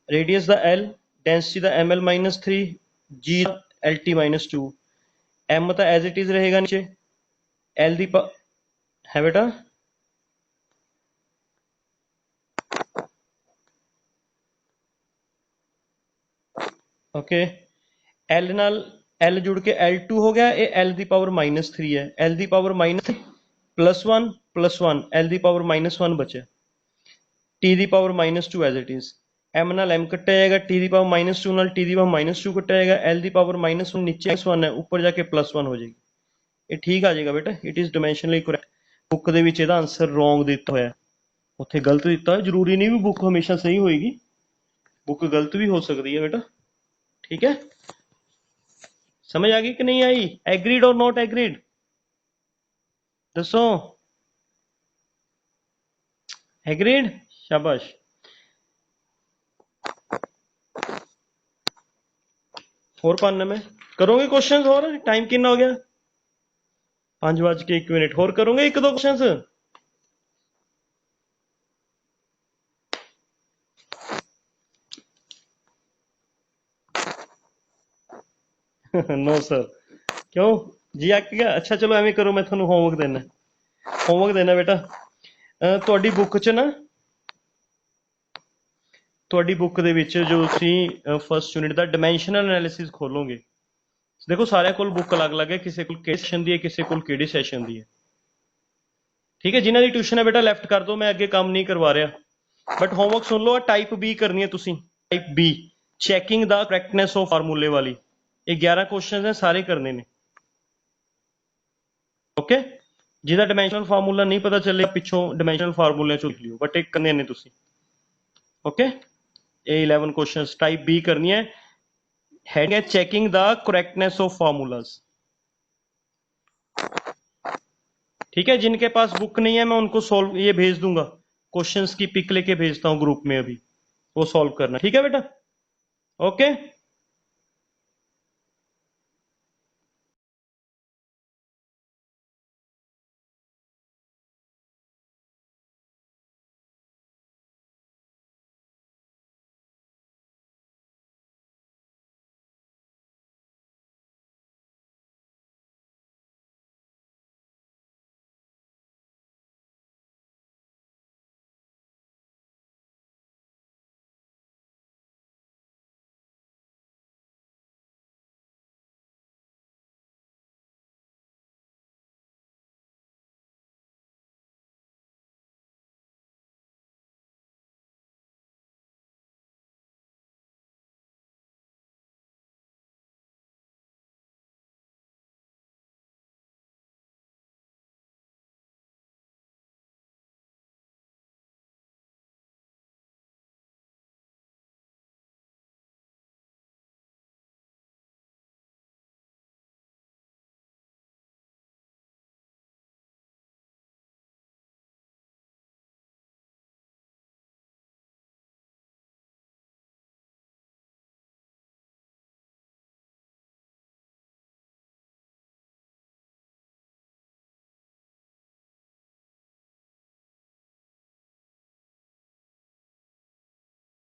रेडियस का l, डेंसिटी का ml-3, g lt-2, m तो एज इट इज रहेगा नीचे, l दी है बेटा। ओके, l नाल l जुड़ के l2 हो गया, ये l दी पावर -3 है, l दी पावर -+1 +1, l दी पावर -1 बचे, t दी power -2 as it is, m नाल m कट्टा जाएगा, t दी पावर -2 नाल t दी पावर -2 कट्टा जाएगा, l दी पावर -1 नीचे -1 है, ऊपर जाके +1 हो जाएगी, ये ठीक आ जाएगा बेटा। It is dimensionally correct. Book दे विच इहदा आंसर रॉन्ग दिता होया, उत्थे गलत दिता है, जरूरी नहीं भी बुक हमेशा सही होएगी, बुक गलत भी हो सकती है बेटा, ठीक है। समझ आ गई कि नहीं आई, एग्रीड और नॉट एग्रीड, दसो। एग्रीड, शाबाश। और पाना में करोगे क्वेश्चंस, और टाइम कितना हो गया, 5:01 होर करोगे एक दो क्वेश्चंस। नो सर, क्यों जी आके गया, अच्छा चलो एवं करो, मैं थोड़ा होमवर्क देना बेटा। ਤੁਹਾਡੀ बुक च ना, ਤੁਹਾਡੀ बुक ਦੇ ਵਿੱਚ जो ਤੁਸੀਂ फर्स्ट यूनिट ਦਾ ਡਾਇਮੈਂਸ਼ਨਲ एनालिसिस खोलोगे, देखो सारे को बुक अलग अलग है, किसी को किस सैशन दी है, किसी को किहड़े सैशन दी है। ठीक है, जिन्होंने ट्यूशन है बेटा लेफ्ट कर दो, मैं अगे काम नहीं करवा रहा। बट होमवर्क सुन लो, टाइप बी करनी है तुसी, type B, checking the correctness of फार्मूले वाली। ये 11 क्वेश्चन है, सारे करने ने। ओके, जिहदा डायमेंशनल फार्मूला नहीं पता चले पिछों डायमेंशनल फार्मूले चो लिख लियो, बट एक करने ने तुसी। ओके, ये 11 क्वेश्चन टाइप बी करनी है। हेड है checking the correctness of formulas. ठीक है, जिनके पास बुक नहीं है मैं उनको सॉल्व ये भेज दूंगा, क्वेश्चंस की पिक लेके भेजता हूं ग्रुप में अभी, वो सॉल्व करना। ठीक है बेटा, ओके।